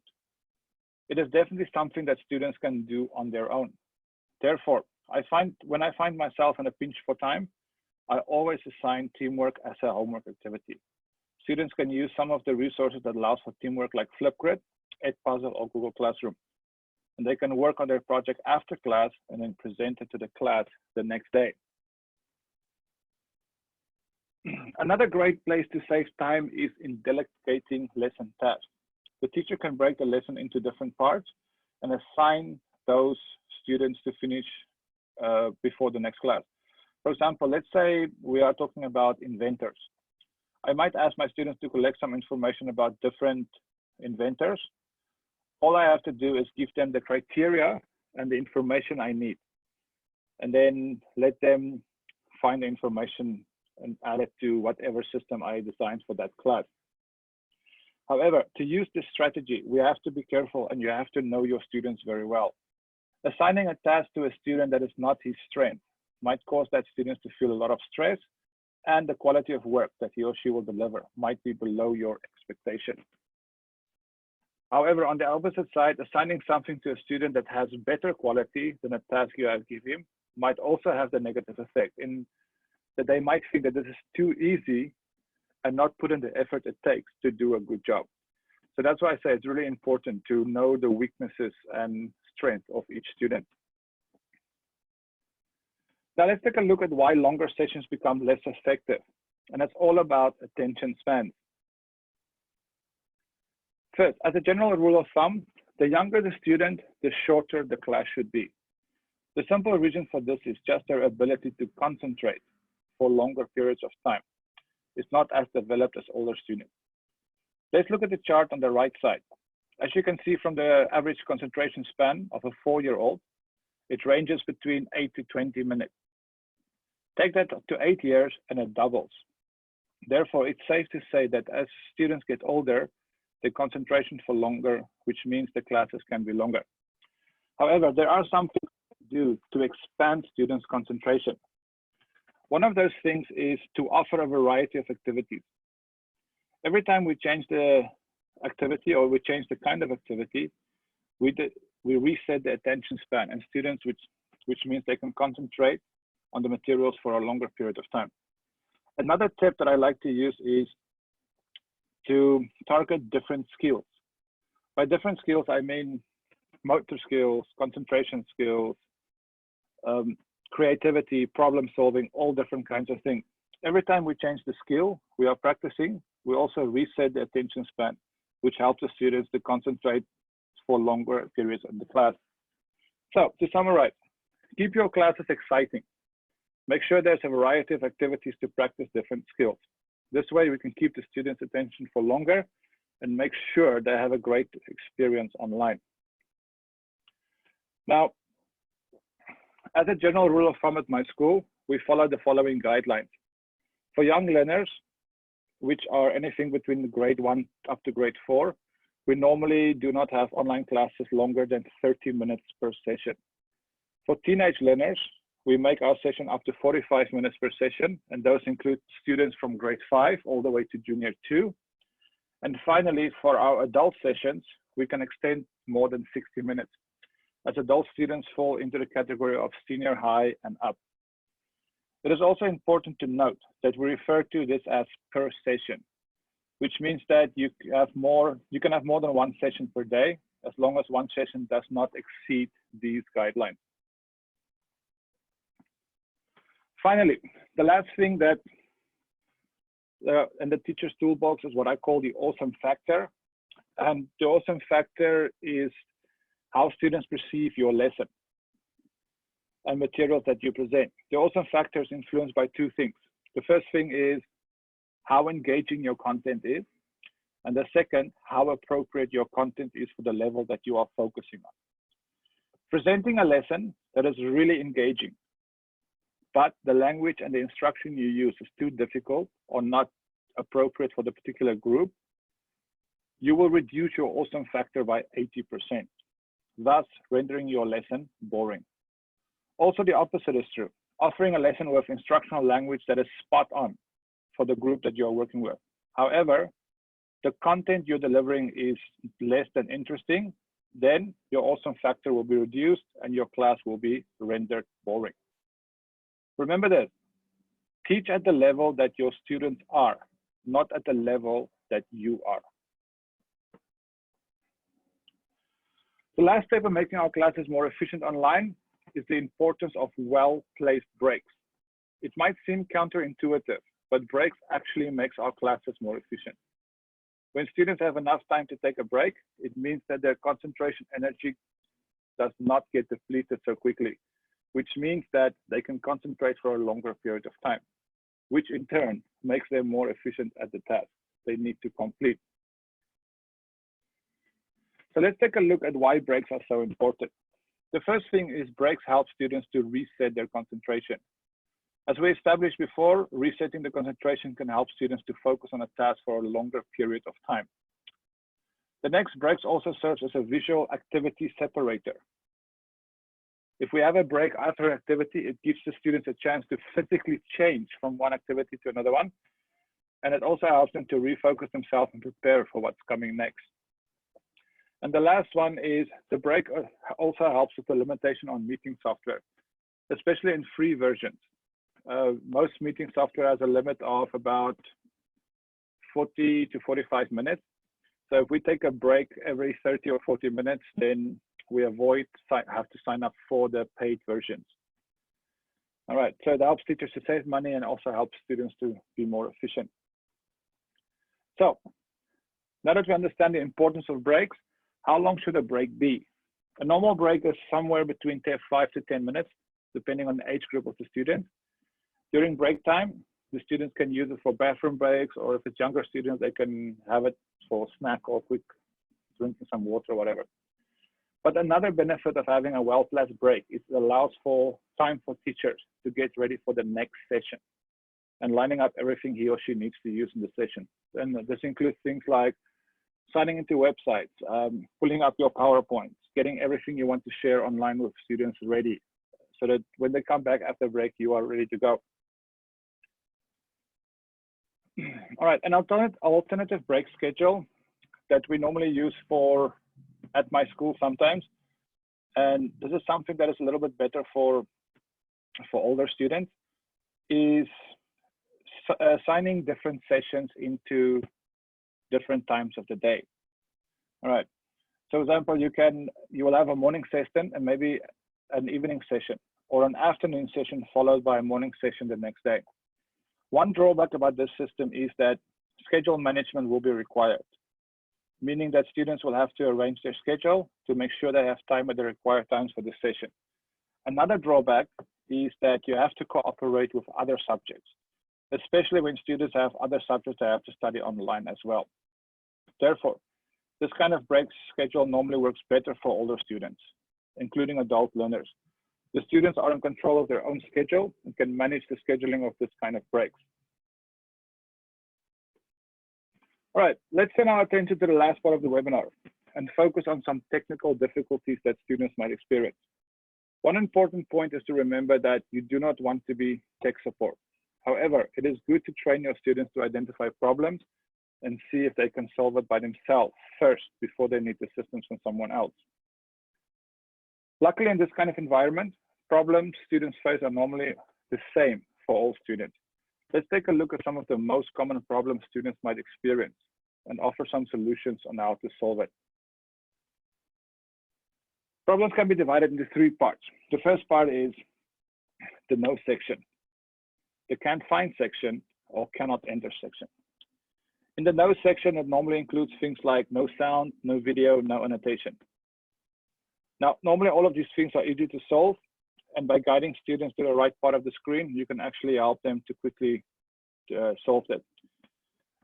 it is definitely something that students can do on their own. Therefore, when I find myself in a pinch for time, I always assign teamwork as a homework activity. Students can use some of the resources that allows for teamwork like Flipgrid, Edpuzzle, or Google Classroom. And they can work on their project after class and then present it to the class the next day. Another great place to save time is in delegating lesson tasks. The teacher can break the lesson into different parts and assign those students to finish before the next class. For example, let's say we are talking about inventors. I might ask my students to collect some information about different inventors. All I have to do is give them the criteria and the information I need, and then let them find the information and add it to whatever system I designed for that class. However, to use this strategy, we have to be careful, and you have to know your students very well. Assigning a task to a student that is not his strength might cause that student to feel a lot of stress, and the quality of work that he or she will deliver might be below your expectation. However, on the opposite side, assigning something to a student that has better quality than a task you have given him might also have the negative effect in that they might think that this is too easy and not put in the effort it takes to do a good job. So that's why I say it's really important to know the weaknesses and strengths of each student. Now let's take a look at why longer sessions become less effective. And it's all about attention span. First, as a general rule of thumb, the younger the student, the shorter the class should be. The simple reason for this is just their ability to concentrate for longer periods of time. It's not as developed as older students. Let's look at the chart on the right side. As you can see from the average concentration span of a 4-year-old, it ranges between 8 to 20 minutes. Take that to 8 years and it doubles. Therefore, it's safe to say that as students get older, the concentration for longer, which means the classes can be longer. However, there are some things to do to expand students' concentration. One of those things is to offer a variety of activities. Every time we change the activity or we change the kind of activity, we reset the attention span and students, which means they can concentrate on the materials for a longer period of time. Another tip that I like to use is to target different skills. By different skills, I mean motor skills, concentration skills, creativity, problem solving, all different kinds of things. Every time we change the skill we are practicing, we also reset the attention span, which helps the students to concentrate for longer periods in the class. So to summarize, keep your classes exciting. Make sure there's a variety of activities to practice different skills. This way we can keep the students' attention for longer and make sure they have a great experience online. Now, as a general rule of thumb at my school, we follow the following guidelines. For young learners, which are anything between grade 1 up to grade 4, we normally do not have online classes longer than 30 minutes per session. For teenage learners, we make our session up to 45 minutes per session, and those include students from grade 5 all the way to junior 2. And finally, for our adult sessions, we can extend more than 60 minutes, as adult students fall into the category of senior high and up. It is also important to note that we refer to this as per session, which means that you can have more than one session per day, as long as one session does not exceed these guidelines. Finally, the last thing that in the teacher's toolbox is what I call the awesome factor. And the awesome factor is how students perceive your lesson and materials that you present. The awesome factor is influenced by two things. The first thing is how engaging your content is. And the second, how appropriate your content is for the level that you are focusing on. Presenting a lesson that is really engaging, but the language and the instruction you use is too difficult or not appropriate for the particular group, you will reduce your awesome factor by 80%, thus rendering your lesson boring. Also, the opposite is true. Offering a lesson with instructional language that is spot on for the group that you're working with. However, the content you're delivering is less than interesting, then your awesome factor will be reduced and your class will be rendered boring. Remember this, teach at the level that your students are, not at the level that you are. The last step of making our classes more efficient online is the importance of well-placed breaks. It might seem counterintuitive, but breaks actually makes our classes more efficient. When students have enough time to take a break, it means that their concentration energy does not get depleted so quickly, which means that they can concentrate for a longer period of time, which in turn makes them more efficient at the task they need to complete. So let's take a look at why breaks are so important. The first thing is breaks help students to reset their concentration. As we established before, resetting the concentration can help students to focus on a task for a longer period of time. The next, breaks also serves as a visual activity separator. If we have a break after an activity, it gives the students a chance to physically change from one activity to another one. And it also helps them to refocus themselves and prepare for what's coming next. And the last one is the break also helps with the limitation on meeting software, especially in free versions. Most meeting software has a limit of about 40 to 45 minutes. So if we take a break every 30 or 40 minutes, then we avoid have to sign up for the paid versions. All right, so it helps teachers to save money and also helps students to be more efficient. So now that we understand the importance of breaks, how long should a break be? A normal break is somewhere between 5 to 10 minutes, depending on the age group of the student. During break time, the students can use it for bathroom breaks, or if it's younger students, they can have it for snack or quick drinking some water or whatever. But another benefit of having a well-placed break is it allows for time for teachers to get ready for the next session and lining up everything he or she needs to use in the session. And this includes things like signing into websites, pulling up your PowerPoints, getting everything you want to share online with students ready, so that when they come back after break, you are ready to go. All right, an alternative break schedule that we normally use at my school sometimes, and this is something that is a little bit better for older students, is assigning different sessions into different times of the day. All right, so for example, you will have a morning session and maybe an evening session, or an afternoon session followed by a morning session the next day. One drawback about this system is that schedule management will be required, meaning that students will have to arrange their schedule to make sure they have time at the required times for the session. Another drawback is that you have to cooperate with other subjects, especially when students have other subjects they have to study online as well. Therefore, this kind of break schedule normally works better for older students, including adult learners. The students are in control of their own schedule and can manage the scheduling of this kind of breaks. All right, let's turn our attention to the last part of the webinar and focus on some technical difficulties that students might experience. One important point is to remember that you do not want to be tech support. However, it is good to train your students to identify problems and see if they can solve it by themselves first before they need assistance from someone else. Luckily, in this kind of environment, problems students face are normally the same for all students. Let's take a look at some of the most common problems students might experience and offer some solutions on how to solve it. Problems can be divided into 3 parts. The first part is the no section, the can't find section, or cannot enter section. In the no section, it normally includes things like no sound, no video, no annotation. Now, normally all of these things are easy to solve, and by guiding students to the right part of the screen, you can actually help them to quickly solve that.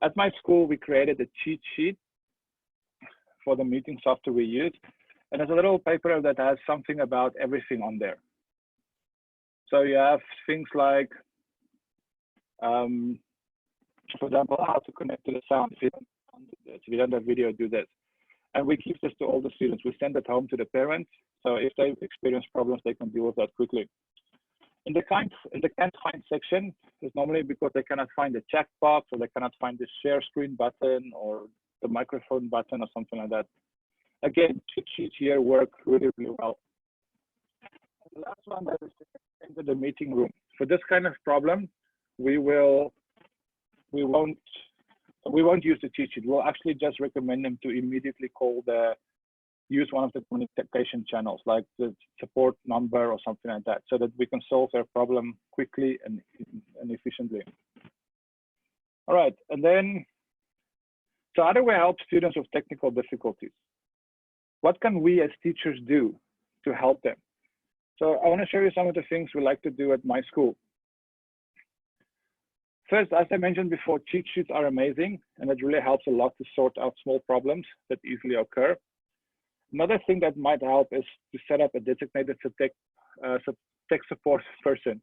At my school, we created a cheat sheet for the meeting software we use. And there's a little paper that has something about everything on there. So you have things like, for example, how to connect to the sound. If you don't have video, do this. And we give this to all the students. We send it home to the parents. So if they experience problems, they can deal with that quickly. In the can't find section, it's normally because they cannot find the chat box, or they cannot find the share screen button or the microphone button or something like that. Again, cheat sheets here work really, really well. The last one that is into the meeting room. For this kind of problem, we won't use the cheat sheet. We'll actually just recommend them to immediately use one of the communication channels, like the support number or something like that, so that we can solve their problem quickly and efficiently. All right, and then, so how do we help students with technical difficulties? What can we as teachers do to help them? So I want to show you some of the things we like to do at my school. First, as I mentioned before, cheat sheets are amazing, and it really helps a lot to sort out small problems that easily occur. Another thing that might help is to set up a designated tech support person.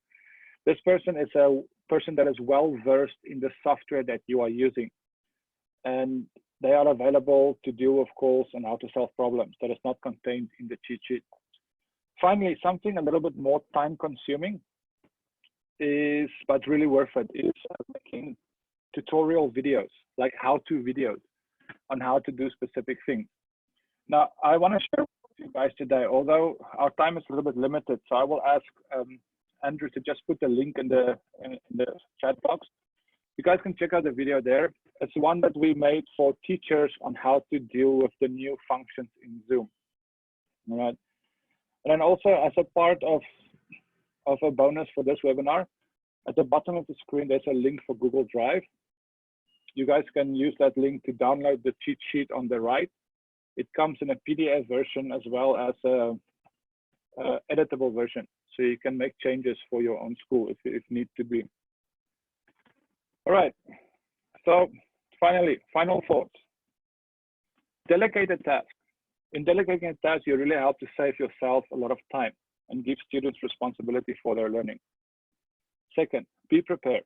This person is a person that is well versed in the software that you are using, and they are available to deal with calls and how to solve problems that is not contained in the cheat sheet. Finally, something a little bit more time consuming but really worth it, is making tutorial videos, like how-to videos on how to do specific things. Now, I want to share with you guys today, although our time is a little bit limited, so I will ask Andrew to just put the link in the chat box. You guys can check out the video there. It's one that we made for teachers on how to deal with the new functions in Zoom. All right. And then also, as a part of a bonus for this webinar, at the bottom of the screen, there's a link for Google Drive. You guys can use that link to download the cheat sheet on the right. It comes in a PDF version as well as a editable version, so you can make changes for your own school if need to be. All right, so finally, final thoughts. Delegate a task. In delegating a task, you really help to save yourself a lot of time and give students responsibility for their learning. Second, be prepared.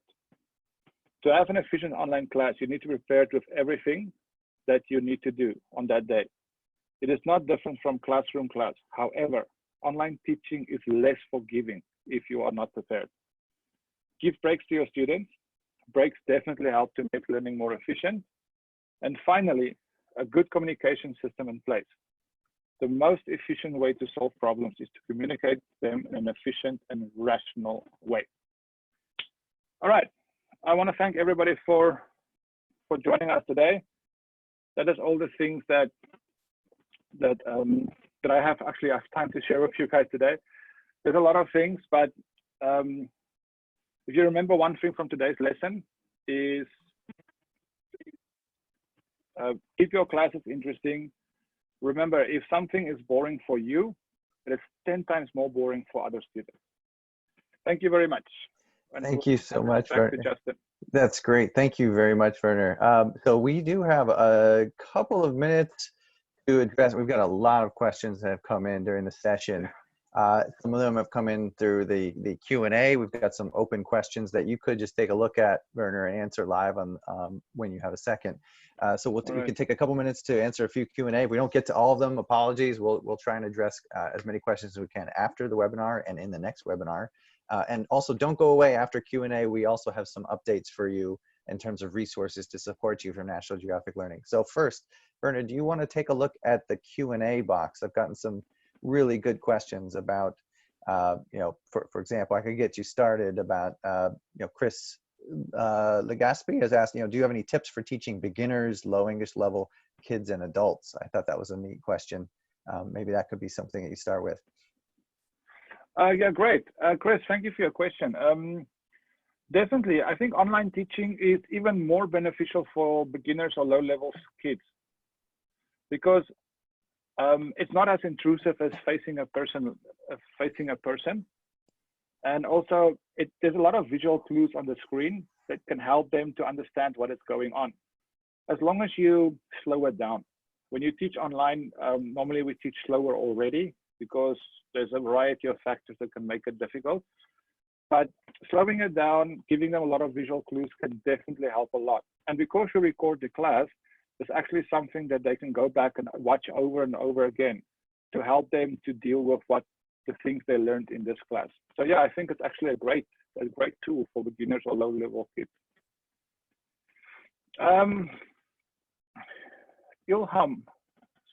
To have an efficient online class, you need to be prepared with everything that you need to do on that day. It is not different from classroom class. However, online teaching is less forgiving if you are not prepared. Give breaks to your students. Breaks definitely help to make learning more efficient. And finally, a good communication system in place. The most efficient way to solve problems is to communicate them in an efficient and rational way. All right, I want to thank everybody for joining us today. That is all the things that I have time to share with you guys today. There's a lot of things, but if you remember one thing from today's lesson is keep your classes interesting. Remember, if something is boring for you, it is 10 times more boring for other students. Thank you very much. And Thank you so much, back to Werner. Justin. That's great. Thank you very much, Werner. So we do have a couple of minutes to address. We've got a lot of questions that have come in during the session. Some of them have come in through the Q&A. We've got some open questions that you could just take a look at, Werner, and answer live on when you have a second. So we can take a couple minutes to answer a few Q&A. If we don't get to all of them, apologies. We'll try and address as many questions as we can after the webinar and in the next webinar. And also, don't go away after Q&A. We also have some updates for you in terms of resources to support you from National Geographic Learning. So first, Werner, do you want to take a look at the Q&A box? I've gotten some really good questions about, for example, I could get you started about, Chris Legaspi has asked, do you have any tips for teaching beginners, low English level kids and adults? I thought that was a neat question. Maybe that could be something that you start with. Yeah, great. Chris, thank you for your question. Definitely, I think online teaching is even more beneficial for beginners or low-level kids because it's not as intrusive as facing a person. And also, there's a lot of visual clues on the screen, that can help them to understand what is going on, as long as you slow it down. When you teach online, normally we teach slower already because there's a variety of factors that can make it difficult. But slowing it down, giving them a lot of visual clues can definitely help a lot. And because we record the class, there's actually something that they can go back and watch over and over again to help them to deal with what the things they learned in this class. So yeah, I think it's actually a great tool for beginners or low-level kids. Ilham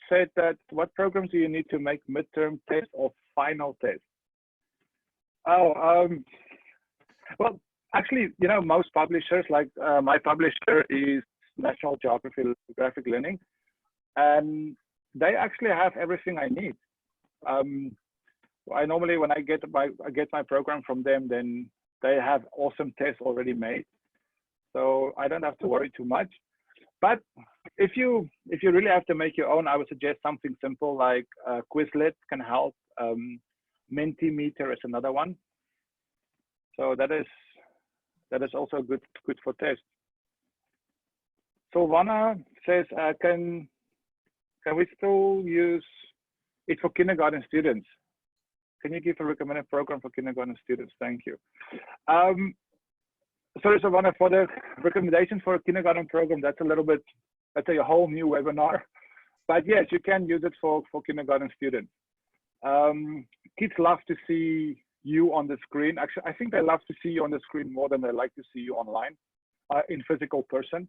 said that, what programs do you need to make midterm tests or final tests? Oh, well, actually, you know, most publishers, like my publisher is National Geographic Learning, and they actually have everything I need. I normally, when I get my program from them, then they have awesome tests already made, so I don't have to worry too much. But if you really have to make your own, I would suggest something simple like Quizlet can help. Mentimeter is another one. So that is also good for tests. Silvana says, can we still use it for kindergarten students? Can you give a recommended program for kindergarten students? Thank you. Sorry, Silvana, for the recommendation for a kindergarten program, that's a little bit, that's a whole new webinar. But yes, you can use it for kindergarten students. Kids love to see you on the screen. Actually, I think they love to see you on the screen more than they like to see you online, in physical person.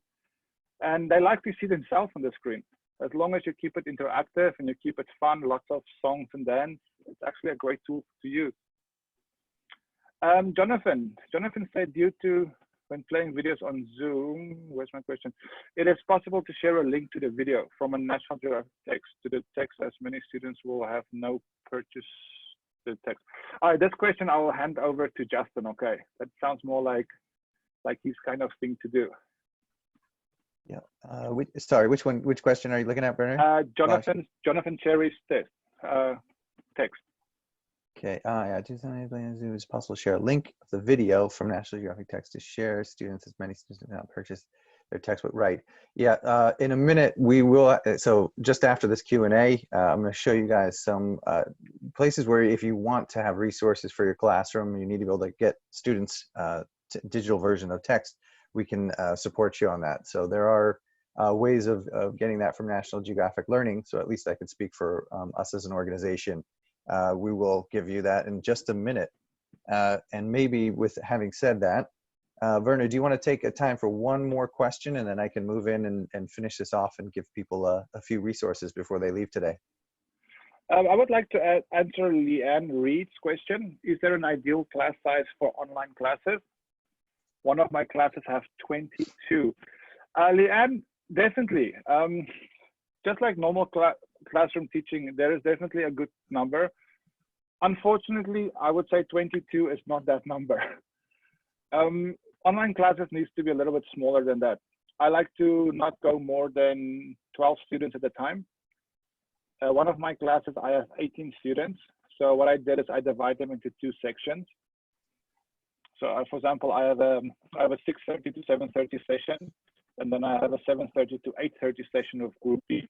And they like to see themselves on the screen. As long as you keep it interactive and you keep it fun, lots of songs and dance, it's actually a great tool to use. Jonathan said, due to when playing videos on Zoom, where's my question? It is possible to share a link to the video from a National Geographic text to the text, as many students will have no purchase the text. All right, this question I will hand over to Justin. Okay, that sounds more like his kind of thing to do. Yeah. Sorry, which question are you looking at, Werner? Jonathan Cherry's text. Okay. Yeah. It's possible to share a link of the video from National Geographic text to share students, as many students do not purchase their textbook. Right. Yeah. In a minute we will. So just after this Q&A, I'm going to show you guys some places where, if you want to have resources for your classroom, you need to be able to get students digital version of text. We can support you on that. So there are ways of getting that from National Geographic Learning. So at least I could speak for us as an organization. We will give you that in just a minute. And maybe with having said that, Werner, do you want to take a time for one more question, and then I can move in and finish this off and give people a few resources before they leave today? I would like to answer Leanne Reed's question. Is there an ideal class size for online classes? One of my classes have 22. Leanne, definitely. Just like normal classroom teaching, there is definitely a good number. Unfortunately, I would say 22 is not that number. Online classes needs to be a little bit smaller than that. I like to not go more than 12 students at a time. One of my classes, I have 18 students. So what I did is I divide them into 2 sections. So for example, I have a 6:30 to 7:30 session, and then I have a 7:30 to 8:30 session of Group B.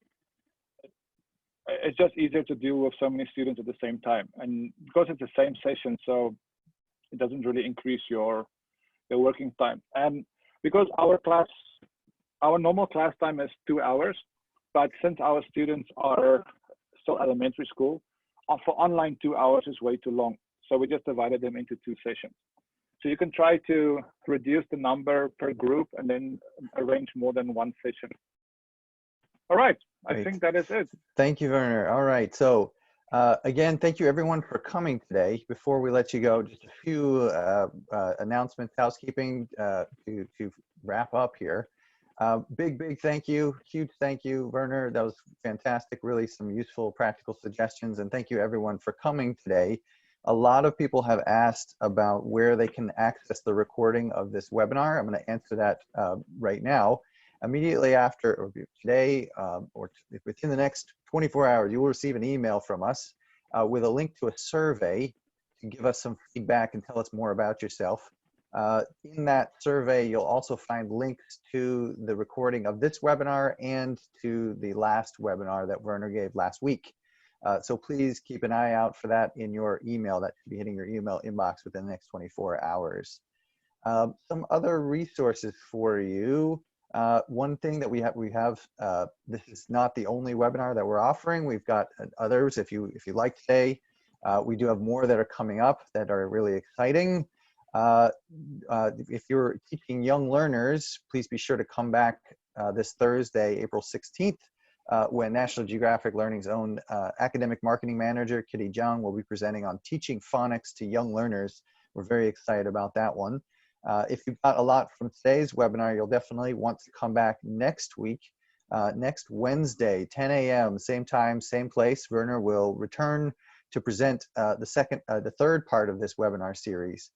It's just easier to deal with so many students at the same time, and because it's the same session, so it doesn't really increase your working time. And because our normal class time is 2 hours, but since our students are still elementary school, for online 2 hours is way too long. So we just divided them into 2 sessions. So you can try to reduce the number per group and then arrange more than 1 session. All right, I think that is it. Thank you, Werner. All right, so again, thank you everyone for coming today. Before we let you go, just a few announcements, housekeeping to wrap up here. Big thank you, huge thank you, Werner. That was fantastic, really some useful practical suggestions, and thank you everyone for coming today. A lot of people have asked about where they can access the recording of this webinar. I'm going to answer that right now. Immediately after, or today, or within the next 24 hours, you will receive an email from us with a link to a survey to give us some feedback and tell us more about yourself. In that survey, you'll also find links to the recording of this webinar and to the last webinar that Werner gave last week. So please keep an eye out for that in your email. That should be hitting your email inbox within the next 24 hours. Some other resources for you. One thing that we have, this is not the only webinar that we're offering. We've got others. If you like today, we do have more that are coming up that are really exciting. If you're teaching young learners, please be sure to come back this Thursday, April 16th, when National Geographic Learning's own academic marketing manager, Kitty Jung, will be presenting on teaching phonics to young learners. We're very excited about that one. If you got a lot from today's webinar, you'll definitely want to come back next week, next Wednesday, 10 a.m., same time, same place. Werner will return to present the third part of this webinar series.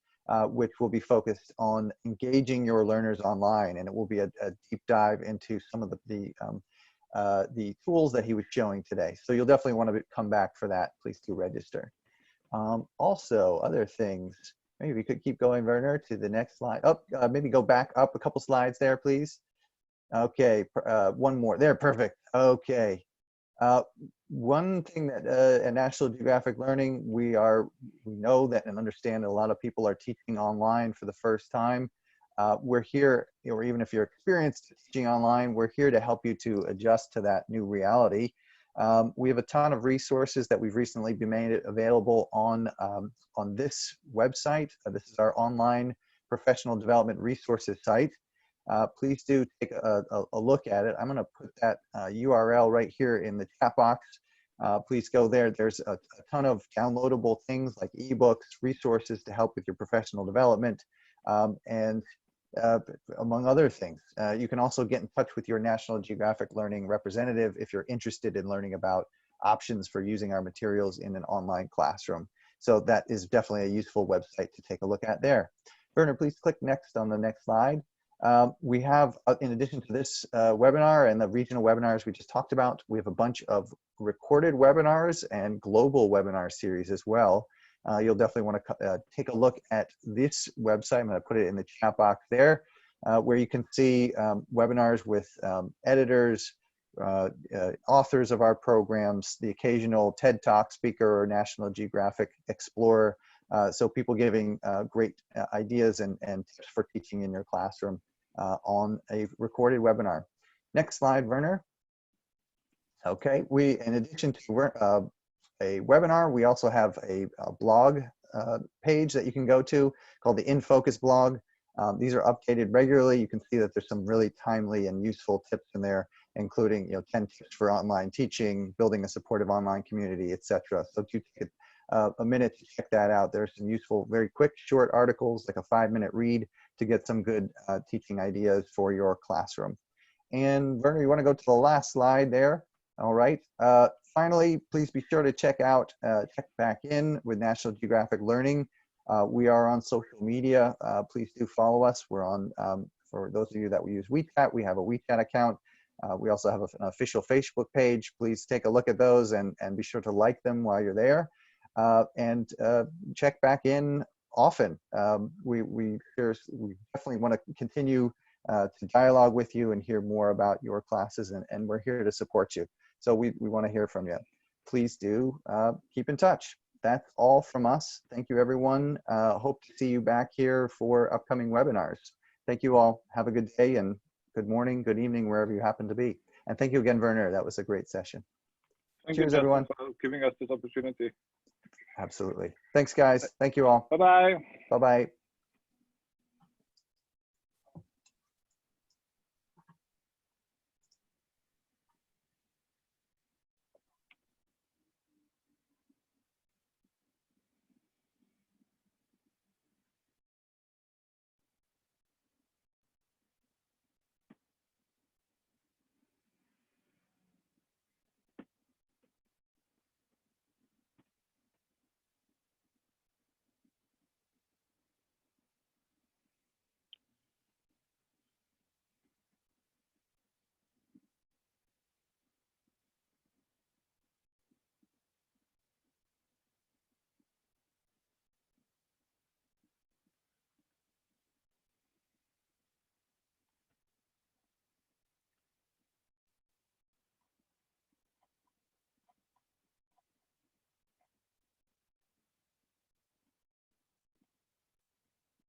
Which will be focused on engaging your learners online, and it will be a deep dive into some of the tools that he was showing today. So you'll definitely want to come back for that. Please do register. Also, other things. Maybe we could keep going, Werner, to the next slide. Maybe go back up a couple slides there, please. Okay, one more. There, perfect. Okay. One thing that at National Geographic Learning, we know that and understand that a lot of people are teaching online for the first time. We're here, or even if you're experienced teaching online, we're here to help you to adjust to that new reality. We have a ton of resources that we've recently been made available on this website. This is our online professional development resources site. Please do take a look at it. I'm going to put that URL right here in the chat box. Please go there. There's a ton of downloadable things like ebooks, resources to help with your professional development, and among other things. You can also get in touch with your National Geographic Learning representative if you're interested in learning about options for using our materials in an online classroom. So that is definitely a useful website to take a look at there. Werner, please click next on the next slide. We have, in addition to this webinar and the regional webinars we just talked about, we have a bunch of recorded webinars and global webinar series as well. You'll definitely want to take a look at this website. I'm going to put it in the chat box there, where you can see webinars with editors, authors of our programs, the occasional TED Talk speaker or National Geographic explorer. So people giving great ideas and tips for teaching in your classroom on a recorded webinar. Next slide, Werner. Okay, in addition to a webinar, we also have a blog page that you can go to called the In Focus blog. These are updated regularly. You can see that there's some really timely and useful tips in there, including 10 tips for online teaching, building a supportive online community, etc. So do take a minute to check that out. There's some useful, very quick, short articles, like a 5-minute read to get some good teaching ideas for your classroom. And Werner, you want to go to the last slide there? All right. Finally, please be sure to check back in with National Geographic Learning. We are on social media. Please do follow us. We're on, for those of you that use WeChat, we have a WeChat account. We also have an official Facebook page. Please take a look at those and be sure to like them while you're there. And check back in often. We definitely want to continue to dialogue with you and hear more about your classes, and we're here to support you. So we want to hear from you. Please do keep in touch. That's all from us. Thank you, everyone. Hope to see you back here for upcoming webinars. Thank you all. Have a good day and good morning, good evening, wherever you happen to be. And thank you again, Werner. That was a great session. Thank you, everyone, for giving us this opportunity. Absolutely. Thanks, guys. Thank you all. Bye-bye. Bye-bye.